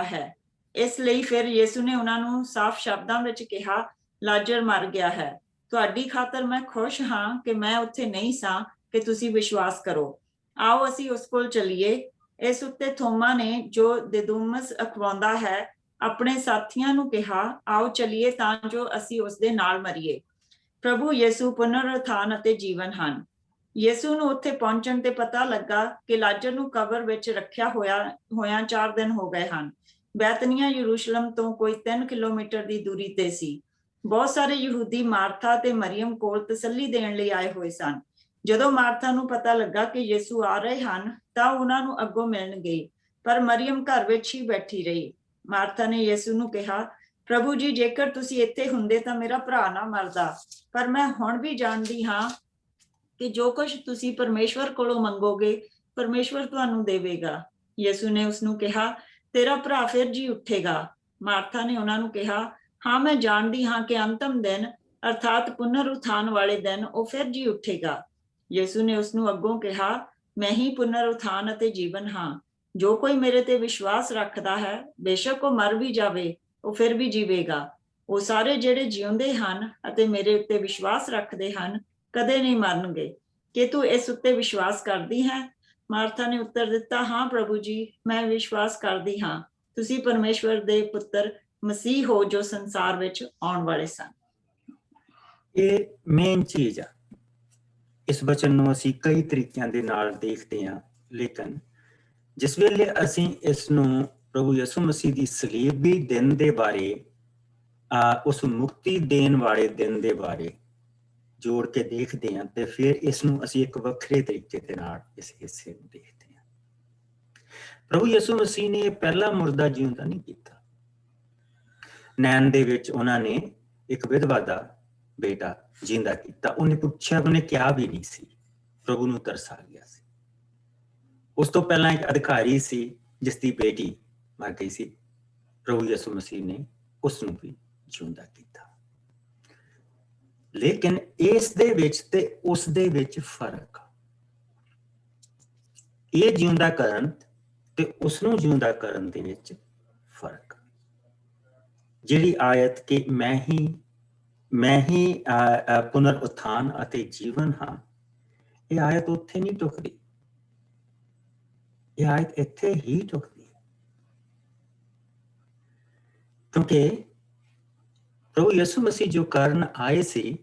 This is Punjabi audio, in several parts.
है। इसलिए फिर यीशु ने उन्होंने साफ शब्दों में कहा, लाजर मर गया है। तुहाडी खातर मैं खुश हाँ कि मैं उत्थे नहीं सा कि तुसी विश्वास करो। आओ असी उस कोल चलीए। इस उत्ते थोमा ने, जो दिदुमस अखवांदा है, अपने साथियों नूं कहा, आओ चलीए तां जो असी उसदे नाल मरीए। प्रभु यीशु पुनरुत्थान अते जीवन हन। यीशु ਨੂੰ ਉੱਥੇ ਪਹੁੰਚਣ ਤੇ ਪਤਾ ਲੱਗਾ ਕਿ ਲਾਜ਼ਰ ਨੂੰ ਕਬਰ ਵਿੱਚ ਰੱਖਿਆ ਹੋਇਆਂ 4 ਦਿਨ ਹੋ ਗਏ ਹਨ। ਬੈਤਨੀਆ ਯਰੂਸ਼ਲਮ ਤੋਂ ਕੋਈ 3 ਕਿਲੋਮੀਟਰ ਦੀ ਦੂਰੀ ਤੇ ਸੀ। ਬਹੁਤ ਸਾਰੇ ਯਹੂਦੀ ਮਾਰਥਾ ਤੇ ਮਰੀਮ ਕੋਲ ਤਸੱਲੀ ਦੇਣ ਲਈ ਆਏ ਹੋਏ ਸਨ। ਜਦੋਂ ਮਾਰਥਾ ਨੂੰ ਪਤਾ ਲੱਗਾ ਕਿ ਯੀਸ਼ੂ ਆ ਰਹੇ ਹਨ ਤਾਂ ਉਹਨਾਂ ਨੂੰ ਅੱਗੋਂ ਮਿਲਣ ਗਈ, ਪਰ ਮਰੀਮ ਘਰ ਵਿੱਚ ਹੀ ਬੈਠੀ ਰਹੀ। ਮਾਰਥਾ ਨੇ ਯੀਸ਼ੂ ਨੂੰ ਕਿਹਾ, ਪ੍ਰਭੂ ਜੀ, ਜੇਕਰ ਤੁਸੀਂ ਇੱਥੇ ਹੁੰਦੇ ਤਾਂ ਮੇਰਾ ਭਰਾ ਨਾ ਮਰਦਾ, ਪਰ ਮੈਂ ਹੁਣ ਵੀ ਜਾਣਦੀ ਹਾਂ ਕਿ ਜੋ ਕੁਝ ਤੁਸੀਂ ਪਰਮੇਸ਼ਵਰ ਕੋਲੋਂ ਮੰਗੋਗੇ ਪਰਮੇਸ਼ਵਰ ਤੁਹਾਨੂੰ ਦੇਵੇਗਾ। ਯਿਸੂ ਨੇ ਉਸ ਨੂੰ ਕਿਹਾ, ਤੇਰਾ ਭਰਾ ਫਿਰ ਜੀ ਉੱਠੇਗਾ। ਮਾਰਥਾ ਨੇ ਉਹਨਾਂ ਨੂੰ ਕਿਹਾ, ਹਾਂ ਮੈਂ ਜਾਣਦੀ ਹਾਂ ਕਿ ਅੰਤਮ ਦਿਨ ਅਰਥਾਤ ਪੁਨਰ-ਉਥਾਨ ਵਾਲੇ ਦਿਨ ਉਹ ਫਿਰ ਜੀ ਉੱਠੇਗਾ। ਯਿਸੂ ਨੇ ਉਸ ਨੂੰ ਅੱਗੋਂ ਕਿਹਾ, ਮੈਂ ਹੀ ਪੁਨਰ-ਉਥਾਨ ਅਤੇ ਜੀਵਨ ਹਾਂ। ਜੋ ਕੋਈ ਮੇਰੇ ਤੇ ਵਿਸ਼ਵਾਸ ਰੱਖਦਾ ਹੈ, ਬੇਸ਼ੱਕ ਉਹ ਮਰ ਵੀ ਜਾਵੇ, ਉਹ ਫਿਰ ਵੀ ਜੀਵੇਗਾ। ਉਹ ਸਾਰੇ ਜਿਹੜੇ ਜਿਉਂਦੇ ਹਨ ਅਤੇ ਮੇਰੇ ਉੱਤੇ ਵਿਸ਼ਵਾਸ ਰੱਖਦੇ ਹਨ ਕਦੇ ਨਹੀਂ ਮਰਨਗੇ। ਕਿ ਤੂੰ ਇਸ ਉੱਤੇ ਵਿਸ਼ਵਾਸ ਕਰਦੀ ਹੈ? ਮਾਰਥਾ ਨੇ ਉੱਤਰ ਦਿੱਤਾ, ਹਾਂ ਪ੍ਰਭੂ ਜੀ, ਮੈਂ ਵਿਸ਼ਵਾਸ ਕਰਦੀ ਹਾਂ ਤੁਸੀਂ ਪਰਮੇਸ਼ਵਰ ਦੇ ਪੁੱਤਰ ਮਸੀਹ ਹੋ ਜੋ ਸੰਸਾਰ ਵਿੱਚ ਆਉਣ ਵਾਲੇ ਸਨ। ਇਹ ਮੇਨ ਚੀਜ਼ ਆ। ਇਸ ਬਚਨ ਨੂੰ ਅਸੀਂ ਕਈ ਤਰੀਕਿਆਂ ਦੇ ਨਾਲ ਦੇਖਦੇ ਹਾਂ, ਲੇਕਿਨ ਜਿਸ ਵੇਲੇ ਅਸੀਂ ਇਸ ਨੂੰ ਪ੍ਰਭੂ ਯਿਸੂ ਮਸੀਹ ਦੀ ਸਲੀਬੀ ਦਿਨ ਦੇ ਬਾਰੇ, ਉਸ ਮੁਕਤੀ ਦੇਣ ਵਾਲੇ ਦਿਨ ਦੇ ਬਾਰੇ ਜੋੜ ਕੇ ਦੇਖਦੇ ਹਾਂ ਤੇ ਫਿਰ ਇਸ ਨੂੰ ਅਸੀਂ ਇੱਕ ਵੱਖਰੇ ਤਰੀਕੇ ਦੇ ਨਾਲ ਇਸ ਹਿੱਸੇ ਨੂੰ ਦੇਖਦੇ ਹਾਂ। ਪ੍ਰਭੂ ਯਿਸੂ ਮਸੀਹ ਨੇ ਪਹਿਲਾ ਮੁਰਦਾ ਜਿਉਂਦਾ ਨਹੀਂ ਕੀਤਾ। ਨੈਣ ਦੇ ਵਿੱਚ ਉਹਨਾਂ ਨੇ ਇੱਕ ਵਿਧਵਾ ਦਾ ਬੇਟਾ ਜਿੰਦਾ ਕੀਤਾ। ਉਹਨੇ ਪੁੱਛਿਆ, ਉਹਨੇ ਕਿਹਾ ਵੀ ਨਹੀਂ ਸੀ, ਪ੍ਰਭੂ ਨੂੰ ਤਰਸ ਆ ਗਿਆ ਸੀ। ਉਸ ਤੋਂ ਪਹਿਲਾਂ ਇੱਕ ਅਧਿਕਾਰੀ ਸੀ ਜਿਸ ਦੀ ਬੇਟੀ ਮਰ ਗਈ ਸੀ। ਪ੍ਰਭੂ ਯਿਸੂ ਮਸੀਹ ਨੇ ਉਸ ਨੂੰ ਵੀ ਜਿਉਂਦਾ ਕੀਤਾ। ਲੇਕਿਨ ਇਸ ਦੇ ਵਿੱਚ ਤੇ ਉਸ ਦੇ ਵਿੱਚ ਫਰਕ, ਇਹ ਜਿਉਂਦਾ ਕਰਨ ਤੇ ਉਸ ਨੂੰ ਜਿਉਂਦਾ ਕਰਨ ਦੇ ਵਿੱਚ ਫਰਕ। ਜਿਹੜੀ ਆਇਤ ਕਿ ਮੈਂ ਹੀ ਪੁਨਰ ਉਥਾਨ ਅਤੇ ਜੀਵਨ ਹਾਂ, ਇਹ ਆਇਤ ਉੱਥੇ ਨਹੀਂ ਟੁਕਦੀ, ਇਹ ਆਇਤ ਇੱਥੇ ਹੀ ਟੁਕਦੀ। ਕਿਉਂਕਿ ਪ੍ਰਭੂ ਯਿਸੂ ਮਸੀਹ ਜੋ ਕਰਨ ਆਏ ਸੀ,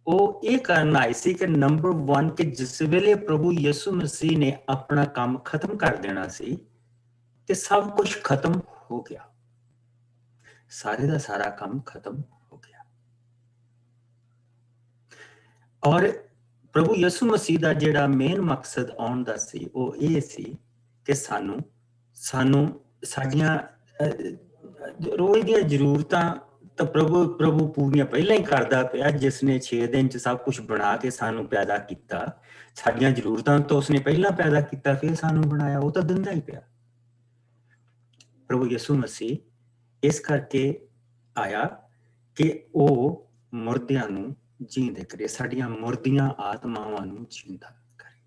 ਉਹ ਇਹ ਕਰਨ ਆਏ ਸੀ ਕਿ ਨੰਬਰ 1 ਕਿ ਜਿਸ ਵੇਲੇ ਪ੍ਰਭੂ ਯਿਸੂ ਮਸੀਹ ਨੇ ਆਪਣਾ ਕੰਮ ਖਤਮ ਕਰ ਦੇਣਾ ਸੀ ਤੇ ਸਭ ਕੁਝ ਖਤਮ ਹੋ ਗਿਆ, ਸਾਰੇ ਦਾ ਸਾਰਾ ਕੰਮ ਖਤਮ ਹੋ ਗਿਆ। ਔਰ ਪ੍ਰਭੂ ਯਿਸੂ ਮਸੀਹ ਦਾ ਜਿਹੜਾ ਮੇਨ ਮਕਸਦ ਆਉਣ ਦਾ ਸੀ ਉਹ ਇਹ ਸੀ ਕਿ ਸਾਨੂੰ ਸਾਡੀਆਂ ਰੋਜ਼ ਦੀਆਂ ਜ਼ਰੂਰਤਾਂ ਤਾਂ ਪ੍ਰਭੂ ਪੂਰੀਆਂ ਪਹਿਲਾਂ ਹੀ ਕਰਦਾ ਪਿਆ। ਜਿਸ ਨੇ 6 ਦਿਨ 'ਚ ਸਭ ਕੁਛ ਬਣਾ ਕੇ ਸਾਨੂੰ ਪੈਦਾ ਕੀਤਾ, ਸਾਡੀਆਂ ਜ਼ਰੂਰਤਾਂ ਤਾਂ ਉਸਨੇ ਪਹਿਲਾਂ ਪੈਦਾ ਕੀਤਾ, ਫਿਰ ਸਾਨੂੰ ਬਣਾਇਆ, ਉਹ ਤਾਂ ਦਿੰਦਾ ਹੀ ਪਿਆ। ਪ੍ਰਭੂ ਯਿਸੂ ਮਸੀਹ ਇਸ ਕਰਕੇ ਆਇਆ ਕਿ ਉਹ ਮੁਰਦਿਆਂ ਨੂੰ ਜੀਂਦੇ ਕਰੇ, ਸਾਡੀਆਂ ਮੁਰਦੀਆਂ ਆਤਮਾਵਾਂ ਨੂੰ ਜਿੰਦਾ ਕਰੇ।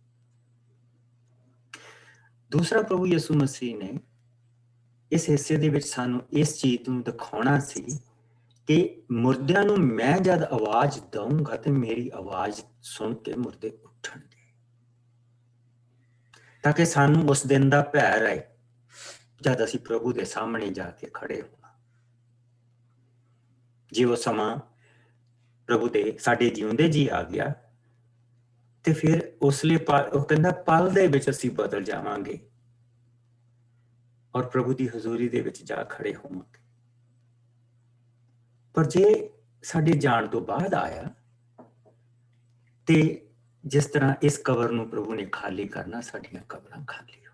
ਦੂਸਰਾ, ਪ੍ਰਭੂ ਯਿਸੂ ਮਸੀਹ ਨੇ ਇਸ ਹਿੱਸੇ ਦੇ ਵਿੱਚ ਸਾਨੂੰ ਇਸ ਚੀਜ਼ ਨੂੰ ਦਿਖਾਉਣਾ ਸੀ ਕਿ ਮੁਰਦਿਆਂ ਨੂੰ ਮੈਂ ਜਦ ਆਵਾਜ਼ ਦਊਂਗਾ ਤੇ ਮੇਰੀ ਆਵਾਜ਼ ਸੁਣ ਕੇ ਮੁਰਦੇ ਉੱਠਣਗੇ, ਤਾਂ ਕਿ ਸਾਨੂੰ ਉਸ ਦਿਨ ਦਾ ਭੈ ਰਹੇ ਜਦ ਅਸੀਂ ਪ੍ਰਭੂ ਦੇ ਸਾਹਮਣੇ ਜਾ ਕੇ ਖੜੇ ਹੋਣਾ। ਜੇ ਉਹ ਸਮਾਂ ਪ੍ਰਭੂ ਦੇ ਸਾਡੇ ਜਿਉਂਦੇ ਜੀ ਆ ਗਿਆ ਤੇ ਫਿਰ ਉਸ ਲਈ ਉਹ ਕਹਿੰਦਾ ਪਲ ਦੇ ਵਿੱਚ ਅਸੀਂ ਬਦਲ ਜਾਵਾਂਗੇ ਔਰ ਪ੍ਰਭੂ ਦੀ ਹਜ਼ੂਰੀ ਦੇ ਵਿੱਚ ਜਾ ਖੜੇ ਹੋਵਾਂਗੇ। ਪਰ ਜੇ ਸਾਡੇ ਜਾਣ ਤੋਂ ਬਾਅਦ ਆਇਆ ਤੇ ਜਿਸ ਤਰ੍ਹਾਂ ਇਸ ਕਬਰ ਨੂੰ ਪ੍ਰਭੂ ਨੇ ਖਾਲੀ ਕਰਨਾ, ਸਾਡੀਆਂ ਕਬਰਾਂ ਖਾਲੀ ਹੋ।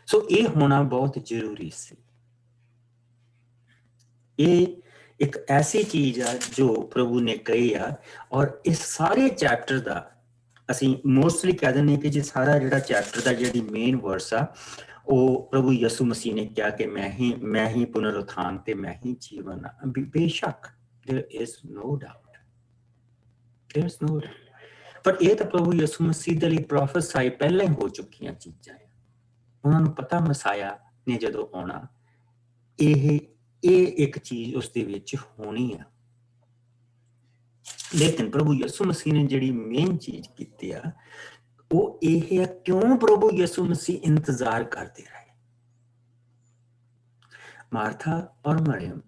ਸੋ ਇਹ ਹੋਣਾ ਬਹੁਤ ਜ਼ਰੂਰੀ ਸੀ। ਇਹ ਇੱਕ ਐਸੀ ਚੀਜ਼ ਆ ਜੋ ਪ੍ਰਭੂ ਨੇ ਕਹੀ ਆ। ਔਰ ਇਸ ਸਾਰੇ ਚੈਪਟਰ ਦਾ ਅਸੀਂ ਮੋਸਟਲੀ ਕਹਿ ਦਿੰਦੇ ਕਿ ਜੇ ਸਾਰਾ ਜਿਹੜਾ ਚੈਪਟਰ ਦਾ ਜਿਹੜੀ ਮੇਨ ਵਰਸ ਆ ਉਹ ਪ੍ਰਭੂ ਯਿਸੂ ਮਸੀਹ ਨੇ ਕਿਹਾ ਕਿ ਮੈਂ ਹੀ ਪੁਨਰ ਉਥਾਨ ਤੇ ਮੈਂ ਹੀ ਜੀਵਨ ਆ। ਬੇਸ਼ੱਕ there is no doubt, ਪਰ ਇਹ ਤਾਂ ਪ੍ਰਭੂ ਯਿਸੂ ਮਸੀਹ ਦੇ ਲਈ ਪ੍ਰੋਫੈਸਾਈ ਪਹਿਲਾਂ ਹੀ ਹੋ ਚੁੱਕੀਆਂ ਚੀਜ਼ਾਂ ਆ। ਉਹਨਾਂ ਨੂੰ ਪਤਾ ਮਸਾਇਆ ਨੇ ਜਦੋਂ ਆਉਣਾ, ਇਹ ਇੱਕ ਚੀਜ਼ ਉਸ ਦੇ ਵਿੱਚ ਹੋਣੀ ਆ। ਲੇਕਿਨ ਪ੍ਰਭੂ ਯਿਸੂ ਮਸੀਹ ਨੇ ਜਿਹੜੀ ਮੇਨ ਚੀਜ਼ ਕੀਤੀ ਆ ਉਹ ਇਹ ਹੈ, ਕਿਉਂ ਪ੍ਰਭੂ ਯਿਸੂ ਮਸੀਹ ਇੰਤਜ਼ਾਰ ਕਰਦੇ ਰਹੇ। ਮਾਰਥਾ ਔਰ ਮਰਿयम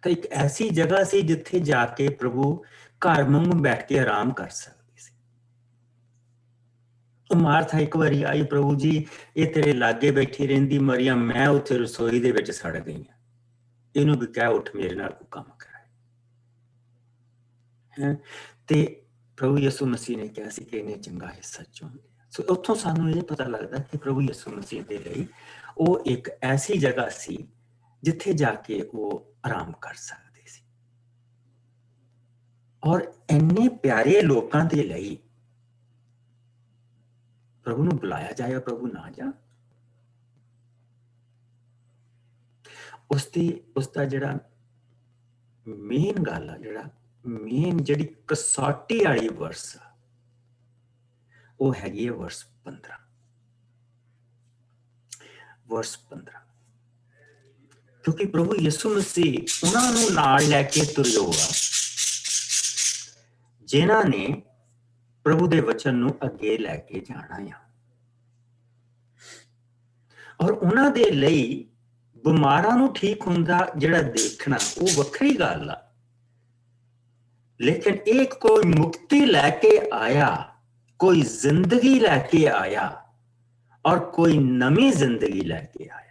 ਤਾਂ ਇੱਕ ਐਸੀ ਜਗ੍ਹਾ ਸੀ ਜਿੱਥੇ ਜਾ ਕੇ ਪ੍ਰਭੂ ਘਰ ਵਾਂਗੂ ਬੈਠ ਕੇ ਆਰਾਮ ਕਰ ਸਕਦੇ ਸੀ। ਉਹ ਮਾਰਥਾ ਇੱਕ ਵਾਰੀ ਆਈ, ਪ੍ਰਭੂ ਜੀ ਇਹ ਤੇਰੇ ਲਾਗੇ ਬੈਠੀ ਰਹਿੰਦੀ, ਮਰਿयम ਮੈਂ ਉੱਥੇ ਰਸੋਈ ਦੇ ਵਿੱਚ ਸੜ ਗਈ ਹਾਂ, ਇਹਨੂੰ ਵੀ ਕਹਿ ਉੱਠ ਮੇਰੇ ਨਾਲ ਕੋਈ ਕੰਮ ਕਰਾਏ। ਤੇ ਪ੍ਰਭੂ ਯਿਸੂ ਮਸੀਹ ਨੇ ਕਿਹਾ ਸੀ ਕਿ ਇਹਨੇ ਚੰਗਾ ਹਿੱਸਾ ਚੁਣ ਲਿਆ। ਸੋ ਉੱਥੋਂ ਸਾਨੂੰ ਇਹ ਪਤਾ ਲੱਗਦਾ ਕਿ ਪ੍ਰਭੂ ਯਿਸੂ ਮਸੀਹ ਦੇ ਲਈ ਉਹ ਇੱਕ ਐਸੀ ਜਗ੍ਹਾ ਸੀ ਜਿੱਥੇ ਜਾ ਕੇ ਉਹ ਆਰਾਮ ਕਰ ਸਕਦੇ ਸੀ। ਔਰ ਇੰਨੇ ਪਿਆਰੇ ਲੋਕਾਂ ਦੇ ਲਈ ਪ੍ਰਭੂ ਨੂੰ ਬੁਲਾਇਆ ਜਾਏ, ਪ੍ਰਭੂ ਨਾ ਜਾ, ਉਸਦਾ ਜਿਹੜਾ ਮੇਨ ਗੱਲ ਆ, ਜਿਹੜਾ ਮੇਨ ਜਿਹੜੀ ਕਸੌਟੀ ਵਾਲੀ ਵਰਸ ਆ, ਉਹ ਹੈਗੀ ਹੈ ਵਰਸ 15। ਕਿਉਂਕਿ ਪ੍ਰਭੂ ਯਿਸੂ ਮਸੀਹ ਉਹਨਾਂ ਨੂੰ ਨਾਲ ਲੈ ਕੇ ਤੁਰਿਆ ਹੋਇਆ ਜਿਨ੍ਹਾਂ ਨੇ ਪ੍ਰਭੂ ਦੇ ਵਚਨ ਨੂੰ ਅੱਗੇ ਲੈ ਕੇ ਜਾਣਾ ਆ। ਔਰ ਉਹਨਾਂ ਦੇ ਲਈ ਬਿਮਾਰਾਂ ਨੂੰ ਠੀਕ ਹੁੰਦਾ ਜਿਹੜਾ ਦੇਖਣਾ ਉਹ ਵੱਖਰੀ ਗੱਲ ਆ, ਲੇਕਿਨ ਇਹ ਕੋਈ ਮੁਕਤੀ ਲੈ ਕੇ ਆਇਆ, ਕੋਈ ਜ਼ਿੰਦਗੀ ਲੈ ਕੇ ਆਇਆ ਔਰ ਕੋਈ ਨਵੀਂ ਜ਼ਿੰਦਗੀ ਲੈ ਕੇ ਆਇਆ।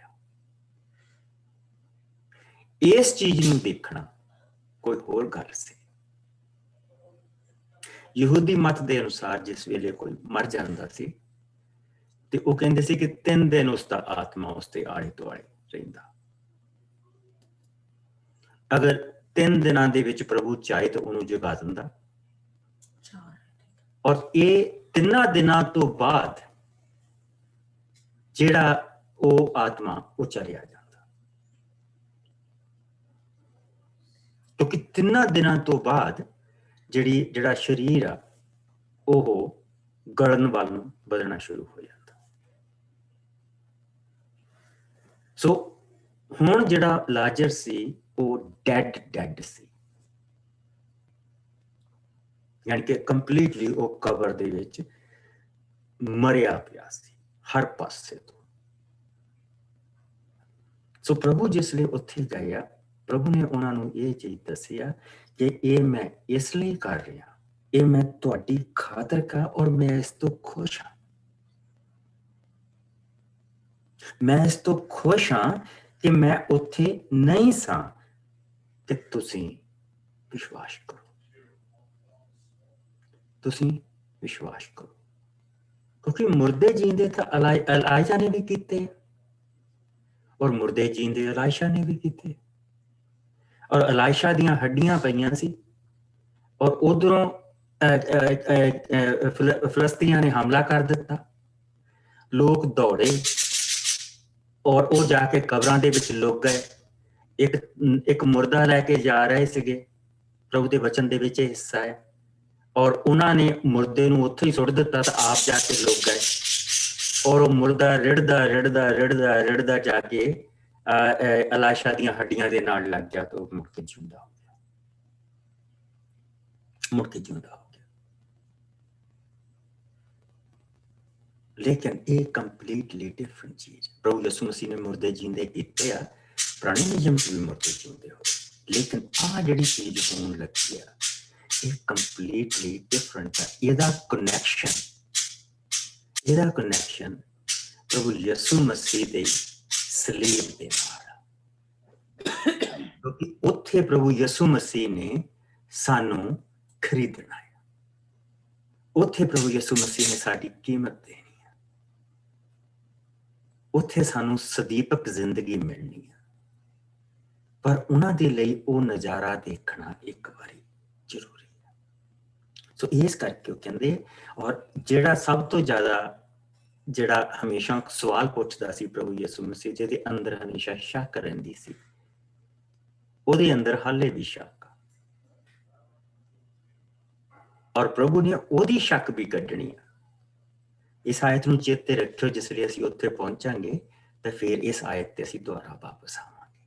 ਇਸ ਚੀਜ਼ ਨੂੰ ਦੇਖਣਾ ਕੋਈ ਹੋਰ ਗੱਲ ਸੀ। ਯਹੂਦੀ ਮਤ ਦੇ ਅਨੁਸਾਰ ਜਿਸ ਵੇਲੇ ਕੋਈ ਮਰ ਜਾਂਦਾ ਸੀ ਤੇ ਉਹ ਕਹਿੰਦੇ ਸੀ ਕਿ 3 ਦਿਨ ਉਸਦਾ ਆਤਮਾ ਉਸਦੇ ਆਲੇ ਦੁਆਲੇ ਰਹਿੰਦਾ। ਅਗਰ 3 ਦਿਨਾਂ ਦੇ ਵਿੱਚ ਪ੍ਰਭੂ ਚਾਹੇ ਤਾਂ ਉਹਨੂੰ ਜਗਾ ਦਿੰਦਾ, ਔਰ ਇਹ 3 ਦਿਨਾਂ ਤੋਂ ਬਾਅਦ ਜਿਹੜਾ ਉਹ ਆਤਮਾ ਉਹ ਚਲਿਆ ਜਾਂਦਾ, ਕਿਉਂਕਿ 3 ਦਿਨਾਂ ਤੋਂ ਬਾਅਦ ਜਿਹੜਾ ਸਰੀਰ ਆ ਉਹ ਗਲਣ ਵੱਲ ਨੂੰ ਵਧਣਾ ਸ਼ੁਰੂ ਹੋ ਜਾਂਦਾ। ਸੋ ਹੁਣ ਜਿਹੜਾ ਲਾਜ਼ਰ ਸੀ ਉਹ ਡੈਡ ਸੀ, ਯਾਨੀ ਕਿ ਕੰਪਲੀਟਲੀ ਉਹ ਕਬਰ ਦੇ ਵਿੱਚ ਮਰਿਆ ਪਿਆ ਸੀ ਹਰ ਪਾਸੇ ਤੋਂ। ਸੋ ਪ੍ਰਭੂ ਜਿਸ ਲਈ ਉੱਥੇ ਗਿਆ, ਪ੍ਰਭੂ ਨੇ ਉਹਨਾਂ ਨੂੰ ਇਹ ਚੀਜ਼ ਦੱਸਿਆ ਕਿ ਇਹ ਮੈਂ ਇਸ ਲਈ ਕਰ ਰਿਹਾ, ਇਹ ਮੈਂ ਤੁਹਾਡੀ ਖਾਤਰ ਕਰ, ਔਰ ਮੈਂ ਇਸ ਤੋਂ ਖੁਸ਼ ਹਾਂ। ਮੈਂ ਇਸ ਤੋਂ ਖੁਸ਼ ਹਾਂ ਕਿ ਮੈਂ ਉੱਥੇ ਨਹੀਂ ਸਾਂ ਤੇ ਤੁਸੀਂ ਵਿਸ਼ਵਾਸ ਕਰੋ, ਤੁਸੀਂ ਵਿਸ਼ਵਾਸ ਕਰੋ। ਕਿਉਂਕਿ ਮੁਰਦੇ ਜੀਂਦੇ ਤਾਂ ਅਲਾਇਸ਼ਾ ਨੇ ਵੀ ਕੀਤੇ, ਔਰ ਮੁਰਦੇ ਜੀਂਦੇ ਅਲਾਇਸ਼ਾ ਨੇ ਵੀ ਕੀਤੇ। ਔਰ ਅਲਾਇਸ਼ਾ ਦੀਆਂ ਹੱਡੀਆਂ ਪਈਆਂ ਸੀ, ਔਰ ਉਧਰੋਂ ਫਲਸਤੀਨੀਆਂ ਨੇ ਹਮਲਾ ਕਰ ਦਿੱਤਾ। ਲੋਕ ਦੌੜੇ ਔਰ ਉਹ ਜਾ ਕੇ ਕਬਰਾਂ ਦੇ ਵਿੱਚ ਲੁਕ ਗਏ। ਇੱਕ ਮੁਰਦਾ ਲੈ ਕੇ ਜਾ ਰਹੇ ਸੀਗੇ, ਪ੍ਰਭੂ ਦੇ ਵਚਨ ਦੇ ਵਿੱਚ ਇਹ ਹਿੱਸਾ ਹੈ, ਔਰ ਉਹਨਾਂ ਨੇ ਮੁਰਦੇ ਨੂੰ ਉੱਥੇ ਹੀ ਸੁੱਟ ਦਿੱਤਾ ਤਾਂ ਆਪ ਜਾ ਕੇ ਲੁਕ ਗਏ। ਔਰ ਉਹ ਮੁਰਦਾ ਰਿੜਦਾ ਜਾ ਕੇ ਅਲਾਇਸ਼ਾ ਦੀਆਂ ਹੱਡੀਆਂ ਦੇ ਨਾਲ ਲੱਗ ਗਿਆ ਤਾਂ ਉਹ ਮੁੜ ਕੇ ਜਿਉਂਦਾ ਹੋ ਗਿਆ। ਲੇਕਿਨ ਇਹ ਕੰਪਲੀਟਲੀ ਡਿਫਰੈਂਟ ਚੀਜ਼। ਪ੍ਰਭੂ ਯਿਸੂ ਮਸੀਹ ਨੇ ਮੁਰਦੇ ਜਿੰਦੇ ਕੀਤੇ ਆ, ਪੁਰਾਣੇ ਨਿਯਮ ਚ ਵੀ ਮੁਰਦੇ ਜਿਉਂਦੇ ਹੋ, ਲੇਕਿਨ ਆਹ ਜਿਹੜੀ ਚੀਜ਼ ਹੋਣ ਲੱਗੀ ਆ ਇਹ ਕੰਪਲੀਟਲੀ ਡਿਫਰੈਂਟ ਆ। ਇਹਦਾ ਕਨੈਕਸ਼ਨ ਪ੍ਰਭੂ ਯਿਸੂ ਮਸੀਹ ਦੇ ਸਲੀਬ ਦੇ ਨਾਲ, ਕਿਉਂਕਿ ਉੱਥੇ ਪ੍ਰਭੂ ਯਿਸੂ ਮਸੀਹ ਨੇ ਸਾਨੂੰ ਖਰੀਦਣਾ ਹੈ। ਉੱਥੇ ਪ੍ਰਭੂ ਯਿਸੂ ਮਸੀਹ ਨੇ ਸਾਡੀ ਕੀਮਤ ਦੇਣੀ ਹੈ। ਉੱਥੇ ਸਾਨੂੰ ਸਦੀਪਕ ਜ਼ਿੰਦਗੀ ਮਿਲਣੀ ਹੈ। ਪਰ ਉਹਨਾਂ ਦੇ ਲਈ ਉਹ ਨਜ਼ਾਰਾ ਦੇਖਣਾ ਇੱਕ ਵਾਰੀ ਜ਼ਰੂਰੀ ਹੈ। ਸੋ ਇਸ ਕਰਕੇ ਉਹ ਕਹਿੰਦੇ, ਔਰ ਜਿਹੜਾ ਸਭ ਤੋਂ ਜ਼ਿਆਦਾ ਜਿਹੜਾ ਹਮੇਸ਼ਾ ਸਵਾਲ ਪੁੱਛਦਾ ਸੀ ਪ੍ਰਭੂ ਯਿਸੂ ਮਸੀਹ, ਜਿਹਦੇ ਅੰਦਰ ਹਮੇਸ਼ਾ ਸ਼ੱਕ ਰਹਿੰਦੀ ਸੀ, ਉਹਦੇ ਅੰਦਰ ਹਾਲੇ ਵੀ ਸ਼ੱਕ ਆ, ਔਰ ਪ੍ਰਭੂ ਨੇ ਉਹਦੀ ਸ਼ੱਕ ਵੀ ਕੱਢਣੀ ਆ। ਇਸ ਆਇਤ ਨੂੰ ਚੇਤੇ ਰੱਖਿਓ, ਜਿਸ ਲਈ ਅਸੀਂ ਉੱਥੇ ਪਹੁੰਚਾਂਗੇ ਤਾਂ ਫਿਰ ਇਸ ਆਇਤ ਤੇ ਅਸੀਂ ਦੁਬਾਰਾ ਵਾਪਸ ਆਵਾਂਗੇ,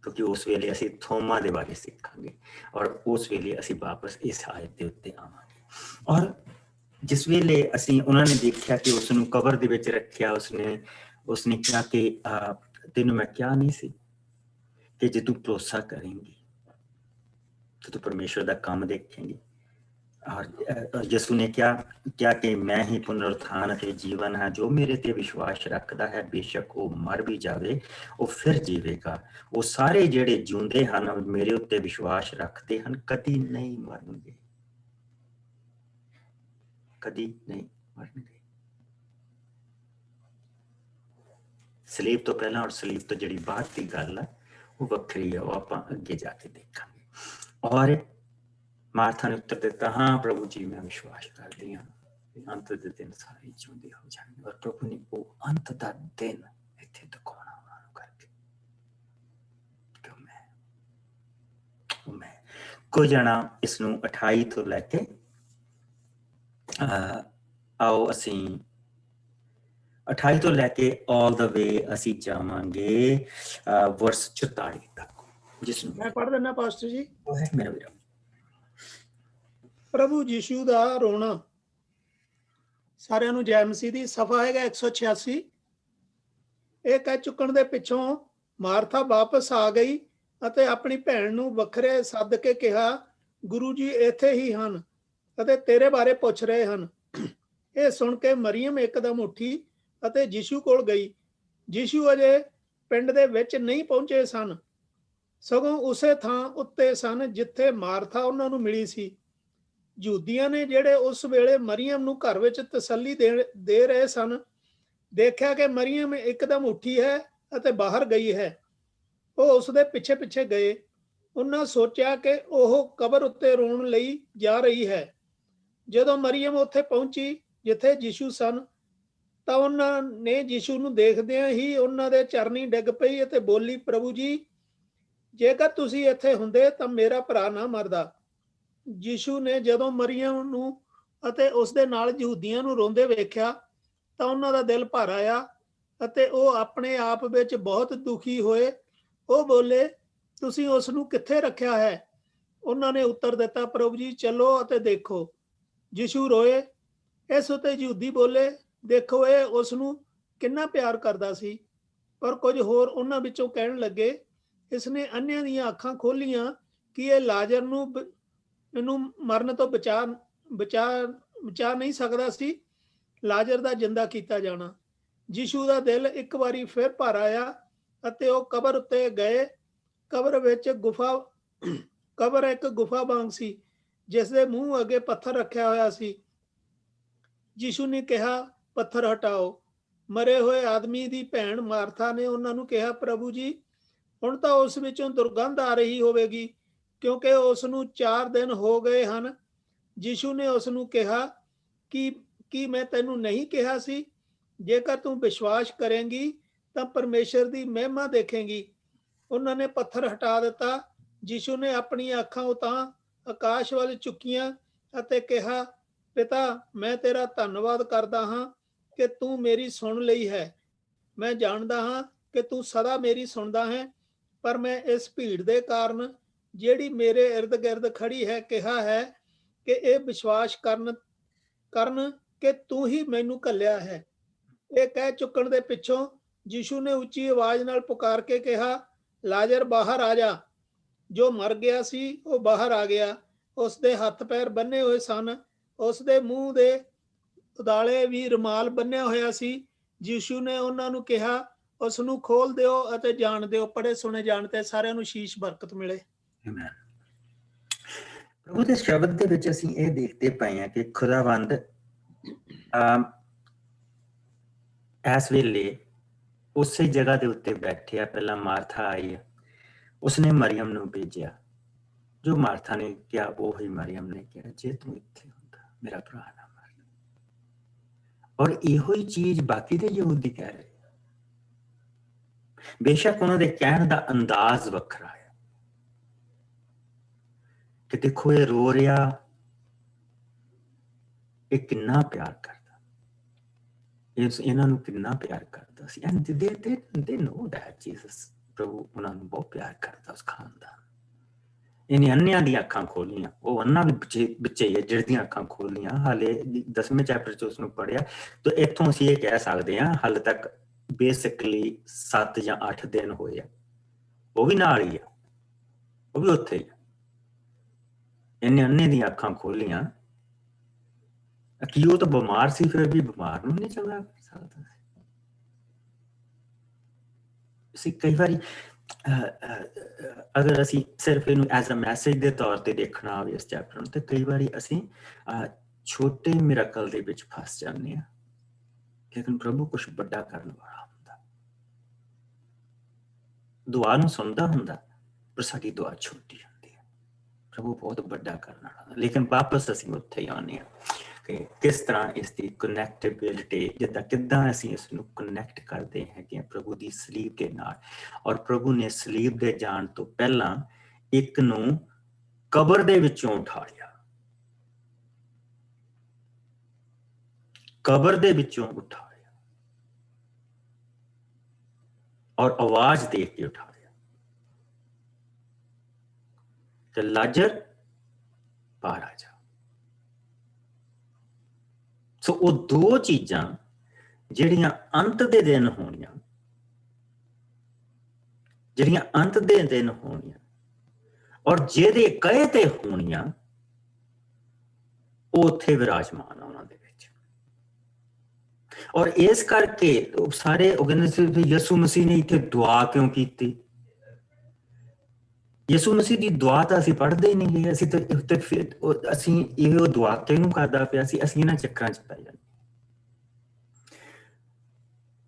ਕਿਉਂਕਿ ਉਸ ਵੇਲੇ ਅਸੀਂ ਥੋਮਾ ਦੇ ਬਾਰੇ ਸਿੱਖਾਂਗੇ ਔਰ ਉਸ ਵੇਲੇ ਅਸੀਂ ਵਾਪਸ ਇਸ ਆਇਤ ਦੇ ਉੱਤੇ ਆਵਾਂਗੇ। ਔਰ ਜਿਸ ਵੇਲੇ ਅਸੀਂ ਉਹਨਾਂ ਨੇ ਦੇਖਿਆ ਕਿ ਉਸ ਨੂੰ ਕਬਰ ਦੇ ਵਿੱਚ ਰੱਖਿਆ, ਉਸਨੇ ਕਿਹਾ ਕਿ ਤੈਨੂੰ ਮੈਂ ਕਿਹਾ ਨਹੀਂ ਸੀ ਕਿ ਜੇ ਤੂੰ ਭਰੋਸਾ ਕਰੇਂਗੀ तो तू परमेश्वर का काम देखेंगी। और यीशु ने क्या कि मैं ही पुनरुत्थान ते जीवन है, जो मेरे ते विश्वास रखता है बेशक वो मर भी जावे वो फिर जीवेगा। वो सारे जेड़े जिउंदे हन मेरे उत्ते विश्वास रखते हन कदी नहीं मरनगे, कदी नहीं मरनगे। सलीब तो पहला और सलीब तो जिहड़ी बाद की गल है वो वखरी है, वो आपां अगे जाके देखांगे। और मार्था ने उत्तर दिता, हाँ प्रभु जी मैं विश्वास करती हाँ अंत दे दिन सारे जिउंदे हो जाएंगे। और प्रभु ने वो अंत दा दिन इत्थे दिखाउणा उन्हां नूं करके कि मैं कोई जना इस नूं 28 तो लैके आओ असीं 28 तो लैके ऑल द वे असीं जावांगे वर्स 44 तक, जिसनूं मैं पढ़ देना पास्टर जी। वो है मेरा वीर। प्रभु यीशु दा रोना। ਸਾਰਿਆਂ ਨੂੰ ਜੈ ਮਸੀਹ ਦੀ। ਸਫਾ ਹੈਗਾ 186। ਇਹ ਕਹਿ ਚੁੱਕਣ ਦੇ ਪਿੱਛੋਂ ਮਾਰਥਾ ਵਾਪਸ ਆ ਗਈ ਅਤੇ ਆਪਣੀ ਭੈਣ ਨੂੰ ਵੱਖਰੇ ਸੱਦ ਕੇ ਕਿਹਾ, ਗੁਰੂ ਜੀ ਇੱਥੇ ਹੀ ਹਨ ਅਤੇ ਤੇਰੇ ਬਾਰੇ ਪੁੱਛ ਰਹੇ ਹਨ। ਇਹ ਸੁਣ ਕੇ ਮਰੀਅਮ ਇੱਕਦਮ ਉੱਠੀ ਅਤੇ ਯੀਸ਼ੂ ਕੋਲ ਗਈ। ਯੀਸ਼ੂ ਅਜੇ ਪਿੰਡ ਦੇ ਵਿੱਚ ਨਹੀਂ ਪਹੁੰਚੇ ਸਨ, ਸਗੋਂ ਉਸੇ ਥਾਂ ਉੱਤੇ ਸਨ ਜਿੱਥੇ ਮਾਰਥਾ ਉਹਨਾਂ ਨੂੰ ਮਿਲੀ ਸੀ। ਯਹੂਦੀਆਂ ਨੇ ਜਿਹੜੇ ਉਸ ਵੇਲੇ ਮਰੀਅਮ ਨੂੰ ਘਰ ਵਿੱਚ ਤਸੱਲੀ ਦੇ ਰਹੇ ਸਨ, ਦੇਖਿਆ ਕਿ ਮਰੀਅਮ ਇੱਕਦਮ ਉੱਠੀ ਹੈ ਅਤੇ ਬਾਹਰ ਗਈ ਹੈ। ਉਹ ਉਸ ਦੇ ਪਿੱਛੇ ਪਿੱਛੇ ਗਏ। ਉਹਨਾਂ ਸੋਚਿਆ ਕਿ ਉਹ ਕਬਰ ਉੱਤੇ ਰੋਣ ਲਈ ਜਾ ਰਹੀ ਹੈ। ਜਦੋਂ ਮਰੀਅਮ ਉੱਥੇ ਪਹੁੰਚੀ ਜਿੱਥੇ ਯੀਸ਼ੂ ਸਨ, ਤਾਂ ਉਹਨਾਂ ਨੇ ਯੀਸ਼ੂ ਨੂੰ ਦੇਖਦਿਆਂ ਹੀ ਉਹਨਾਂ ਦੇ ਚਰਨੀ ਡਿੱਗ ਪਈ ਅਤੇ ਬੋਲੀ, ਪ੍ਰਭੂ ਜੀ ਜੇਕਰ ਤੁਸੀਂ ਇੱਥੇ ਹੁੰਦੇ ਤਾਂ ਮੇਰਾ ਭਰਾ ਨਾ ਮਰਦਾ। ਯੀਸ਼ੂ ਨੇ ਜਦੋਂ ਮਰੀਅਮ ਨੂੰ ਅਤੇ ਉਸ ਦੇ ਨਾਲ ਯਹੂਦੀਆਂ ਨੂੰ ਰੋਂਦੇ ਵੇਖਿਆ ਤਾਂ ਉਹਨਾਂ ਦਾ ਦਿਲ ਭਰ ਆਇਆ ਅਤੇ ਉਹ ਆਪਣੇ ਆਪ ਵਿੱਚ ਬਹੁਤ ਦੁਖੀ ਹੋਏ। ਉਹ ਬੋਲੇ, ਤੁਸੀਂ ਉਸ ਨੂੰ ਕਿੱਥੇ ਰੱਖਿਆ ਹੈ? ਉਹਨਾਂ ਨੇ ਉੱਤਰ ਦਿੱਤਾ, ਪ੍ਰਭੂ ਜੀ ਚਲੋ ਅਤੇ ਦੇਖੋ। ਯੀਸ਼ੂ ਰੋਏ। ਇਸ ਉੱਤੇ ਯਹੂਦੀ ਬੋਲੇ, ਦੇਖੋ ਇਹ ਉਸ ਨੂੰ ਕਿੰਨਾ ਪਿਆਰ ਕਰਦਾ ਸੀ। ਪਰ ਕੁਝ ਹੋਰ ਉਹਨਾਂ ਵਿੱਚੋਂ ਕਹਿਣ ਲੱਗੇ, ਇਸਨੇ ਅੰਨ੍ਹਿਆਂ ਦੀਆਂ ਅੱਖਾਂ ਖੋਲੀਆਂ ਕਿ ਇਹ ਲਾਜ਼ਰ ਨੂੰ ਮਰਨ ਤੋਂ ਬਚਾ ਨਹੀਂ ਸਕਦਾ ਸੀ, ਲਾਜ਼ਰ ਦਾ ਜਿੰਦਾ ਕੀਤਾ ਜਾਣਾ। ਯੀਸ਼ੂ ਦਾ ਦਿਲ ਇੱਕ ਵਾਰੀ ਫਿਰ ਭਰ ਆਇਆ ਅਤੇ ਉਹ ਕਬਰ ਉੱਤੇ ਗਏ। ਕਬਰ ਇੱਕ ਗੁਫਾ ਵਾਂਗ ਸੀ ਜਿਸ ਦੇ ਮੂੰਹ ਅੱਗੇ ਪੱਥਰ ਰੱਖਿਆ ਹੋਇਆ ਸੀ। ਯੀਸ਼ੂ ਨੇ ਕਿਹਾ, ਪੱਥਰ ਹਟਾਓ। ਮਰੇ ਹੋਏ ਆਦਮੀ ਦੀ ਭੈਣ ਮਾਰਥਾ ਨੇ ਉਹਨਾਂ ਨੂੰ ਕਿਹਾ, ਪ੍ਰਭੂ ਜੀ ਹੁਣ ਤਾਂ ਉਸ ਵਿੱਚੋਂ ਦੁਰਗੰਧ ਆ ਰਹੀ ਹੋਵੇਗੀ ਕਿਉਂਕਿ ਉਸ ਨੂੰ 4 ਦਿਨ ਹੋ ਗਏ ਹਨ। ਯੀਸ਼ੂ ਨੇ ਉਸ ਨੂੰ ਕਿਹਾ ਕਿ ਮੈਂ ਤੈਨੂੰ ਨਹੀਂ ਕਿਹਾ ਸੀ, ਜੇਕਰ ਤੂੰ ਵਿਸ਼ਵਾਸ ਕਰੇਂਗੀ ਤਾਂ ਪਰਮੇਸ਼ਰ ਦੀ ਮਹਿਮਾ ਦੇਖੇਂਗੀ। ਉਹਨਾਂ ਨੇ ਪੱਥਰ ਹਟਾ ਦਿੱਤਾ। ਯੀਸ਼ੂ ਨੇ ਆਪਣੀਆਂ ਅੱਖਾਂ ਉਤਾਂ ਆਕਾਸ਼ ਵੱਲ ਚੁੱਕੀਆਂ ਅਤੇ ਕਿਹਾ, ਪਿਤਾ ਮੈਂ ਤੇਰਾ ਧੰਨਵਾਦ ਕਰਦਾ ਹਾਂ ਕਿ ਤੂੰ ਮੇਰੀ ਸੁਣ ਲਈ ਹੈ। ਮੈਂ ਜਾਣਦਾ ਹਾਂ ਕਿ ਤੂੰ ਸਦਾ ਮੇਰੀ ਸੁਣਦਾ ਹੈ, ਪਰ ਮੈਂ ਇਸ ਭੀੜ ਦੇ ਕਾਰਨ ਜਿਹੜੀ ਮੇਰੇ ਇਰਦ ਗਿਰਦ ਖੜੀ ਹੈ ਕਿਹਾ ਹੈ ਕਿ ਇਹ ਵਿਸ਼ਵਾਸ ਕਰਨ ਕਿ ਤੂੰ ਹੀ ਮੈਨੂੰ ਘੱਲਿਆ ਹੈ। ਇਹ ਕਹਿ ਚੁੱਕਣ ਦੇ ਪਿੱਛੋਂ ਯੀਸ਼ੂ ਨੇ ਉੱਚੀ ਆਵਾਜ਼ ਨਾਲ ਪੁਕਾਰ ਕੇ ਕਿਹਾ, ਲਾਜ਼ਰ ਬਾਹਰ ਆ ਜਾ। ਜੋ ਮਰ ਗਿਆ ਸੀ ਉਹ ਬਾਹਰ ਆ ਗਿਆ। ਉਸ ਦੇ ਹੱਥ ਪੈਰ ਬੰਨੇ ਹੋਏ ਸਨ, ਉਸ ਦੇ ਮੂੰਹ ਦੇ ਉਦਾਲੇ ਵੀ ਰੁਮਾਲ ਬੰਨਿਆ ਹੋਇਆ ਸੀ। ਯੀਸ਼ੂ ਨੇ ਉਹਨਾਂ ਨੂੰ ਕਿਹਾ, ਉਸ ਨੂੰ ਖੋਲ ਦਿਓ ਅਤੇ ਜਾਣ ਦਿਓ। ਪੜ੍ਹੇ ਸੁਣੇ ਜਾਣ ਤੇ ਸਾਰਿਆਂ ਨੂੰ ਸ਼ੀਸ਼ ਬਰਕਤ ਮਿਲੇ। ਪ੍ਰਭੂ ਦੇ ਸ਼ਬਦ ਦੇ ਵਿੱਚ ਅਸੀਂ ਇਹ ਦੇਖਦੇ ਪਏ ਹਾਂ ਕਿ ਖੁਦਾਵੰਦ ਇਸ ਵੇਲੇ ਉਸੇ ਜਗ੍ਹਾ ਦੇ ਉੱਤੇ ਬੈਠਿਆ। ਪਹਿਲਾਂ ਮਾਰਥਾ ਆਈ, ਉਸਨੇ ਮਰੀਅਮ ਨੂੰ ਭੇਜਿਆ। ਜੋ ਮਾਰਥਾ ਨੇ ਕਿਹਾ ਉਹੀ ਮਰੀਅਮ ਨੇ ਕਿਹਾ, ਜੇ ਤੂੰ ਇੱਥੇ ਹੁੰਦਾ ਮੇਰਾ ਭਰਾ ਨਾ ਮਰਦਾ। ਔਰ ਇਹੋ ਹੀ ਚੀਜ਼ ਬਾਕੀ ਦੇ ਯਹੂਦੀ ਕਹਿ ਰਹੇ। ਬੇਸ਼ੱਕ ਉਹਨਾਂ ਦੇ ਕਹਿਣ ਦਾ ਅੰਦਾਜ਼ ਵੱਖਰਾ ਹੈ ਕਿ ਦੇਖੋ ਇਹ ਰੋ ਰਿਹਾ, ਇਹ ਕਿੰਨਾ ਪਿਆਰ ਕਰਦਾ। ਇਹਨਾਂ ਨੂੰ ਕਿੰਨਾ ਪਿਆਰ ਕਰਦਾ ਸੀ। ਐਂਡ ਦੇ ਨੋ ਦੈਟ ਜੀਸਸ, ਪ੍ਰਭੂ ਉਹਨਾਂ ਨੂੰ ਬਹੁਤ ਪਿਆਰ ਕਰਦਾ ਉਸ ਖਾਨਦਾਨ। ਇਹਨੇ ਅੰਨਿਆਂ ਦੀਆਂ ਅੱਖਾਂ ਖੋਲੀਆਂ, ਉਹ ਅੰਨਾ ਵੀ ਬੱਚੇ ਜਿਹੜੇ ਦੀਆਂ ਅੱਖਾਂ ਖੋਲੀਆਂ। ਹਾਲੇ 10ਵੇਂ ਚੈਪਟਰ 'ਚ ਉਸਨੂੰ ਪੜ੍ਹਿਆ ਤਾਂ ਇੱਥੋਂ ਅਸੀਂ ਇਹ ਕਹਿ ਸਕਦੇ ਹਾਂ ਹਾਲੇ ਤੱਕ ਬੇਸਿਕਲੀ 7 ਜਾਂ 8 ਦਿਨ ਹੋਏ ਆ, ਉਹ ਵੀ ਨਾਲ ਹੀ ਆ, ਉਹ ਵੀ ਉੱਥੇ ਹੀ ਆ। ਇਹਨੇ ਅੰਨੇ ਦੀਆਂ ਅੱਖਾਂ ਖੋਲੀਆਂ ਕਿ ਉਹ ਤਾਂ ਬਿਮਾਰ ਸੀ, ਫਿਰ ਵੀ ਬਿਮਾਰ ਨੂੰ ਨਹੀਂ ਚੰਗਾ ਕਰ ਸਕਦਾ ਸੀ। ਕਈ ਵਾਰੀ ਅਗਰ ਅਸੀਂ ਸਿਰਫ ਇਹਨੂੰ ਐਜ਼ ਅ ਮੈਸੇਜ ਦੇ ਤੌਰ ਤੇ ਦੇਖਣਾ ਹੋਵੇ ਇਸ ਚੈਪਟਰ ਨੂੰ, ਤੇ ਕਈ ਵਾਰੀ ਅਸੀਂ ਛੋਟੇ ਮਿਰਾਕਲ ਦੇ ਵਿੱਚ ਫਸ ਜਾਂਦੇ ਹਾਂ, ਲੇਕਿਨ ਪ੍ਰਭੂ ਕੁਛ ਵੱਡਾ ਕਰਨ ਵਾਲਾ ਹੁੰਦਾ, ਦੁਆ ਨੂੰ ਸੁਣਦਾ ਹੁੰਦਾ, ਪਰ ਸਾਡੀ ਦੁਆ ਛੋਟੀ ਹੁੰਦੀ ਹੈ। ਪ੍ਰਭੂ ਬਹੁਤ ਵੱਡਾ ਕਰਨ ਵਾਲਾ। ਲੇਕਿਨ ਵਾਪਸ ਅਸੀਂ ਉੱਥੇ ਹੀ ਆਉਂਦੇ ਹਾਂ ਕਿ ਕਿਸ ਤਰ੍ਹਾਂ ਇਸ ਦੀ ਕਨੈਕਟੇਬਿਲਿਟੀ, ਜਿੱਦਾਂ ਕਿੱਦਾਂ ਅਸੀਂ ਇਸ ਨੂੰ ਕਨੈਕਟ ਕਰਦੇ ਹੈਗੇ ਪ੍ਰਭੂ ਦੀ ਸਲੀਬ ਦੇ ਨਾਲ। ਔਰ ਪ੍ਰਭੂ ਨੇ ਸਲੀਬ ਦੇ ਜਾਣ ਤੋਂ ਪਹਿਲਾਂ ਇੱਕ ਨੂੰ ਕਬਰ ਦੇ ਵਿੱਚੋਂ ਉਠਾ ਲਿਆ, ਕਬਰ ਦੇ ਵਿੱਚੋਂ ਉਠਾ ਲਿਆ ਔਰ ਆਵਾਜ਼ ਦੇ ਕੇ ਉਠਾ ਲਿਆ ਕਿ ਲਾਜ਼ਰ ਬਾਹਰ ਆ ਜਾ। ਸੋ ਉਹ ਦੋ ਚੀਜ਼ਾਂ ਜਿਹੜੀਆਂ ਅੰਤ ਦੇ ਦਿਨ ਹੋਣੀਆਂ, ਜਿਹੜੀਆਂ ਅੰਤ ਦੇ ਦਿਨ ਹੋਣੀਆਂ ਔਰ ਜਿਹਦੇ ਕਹੇ ਤੇ ਹੋਣੀਆਂ, ਉਹ ਉੱਥੇ ਵਿਰਾਜਮਾਨ ਆ ਉਹਨਾਂ ਦੇ ਵਿੱਚ। ਔਰ ਇਸ ਕਰਕੇ ਸਾਰੇ ਉਹ ਕਹਿੰਦੇ ਸੀ ਯਿਸੂ ਮਸੀਹ ਨੇ ਇੱਥੇ ਦੁਆ ਕਿਉਂ ਕੀਤੀ? ਯਿਸੂ ਮਸੀਹ ਦੀ ਦੁਆ ਤਾਂ ਅਸੀਂ ਪੜ੍ਹਦੇ ਹੀ ਨਹੀਂ ਗਏ, ਅਸੀਂ ਤਾਂ ਫਿਰ ਅਸੀਂ ਇਹ ਦੁਆ ਕਿਉਂ ਕਰਦਾ ਪਿਆ ਸੀ, ਅਸੀਂ ਇਹਨਾਂ ਚੱਕਰਾਂ 'ਚ ਪੈ ਜਾਂਦੇ।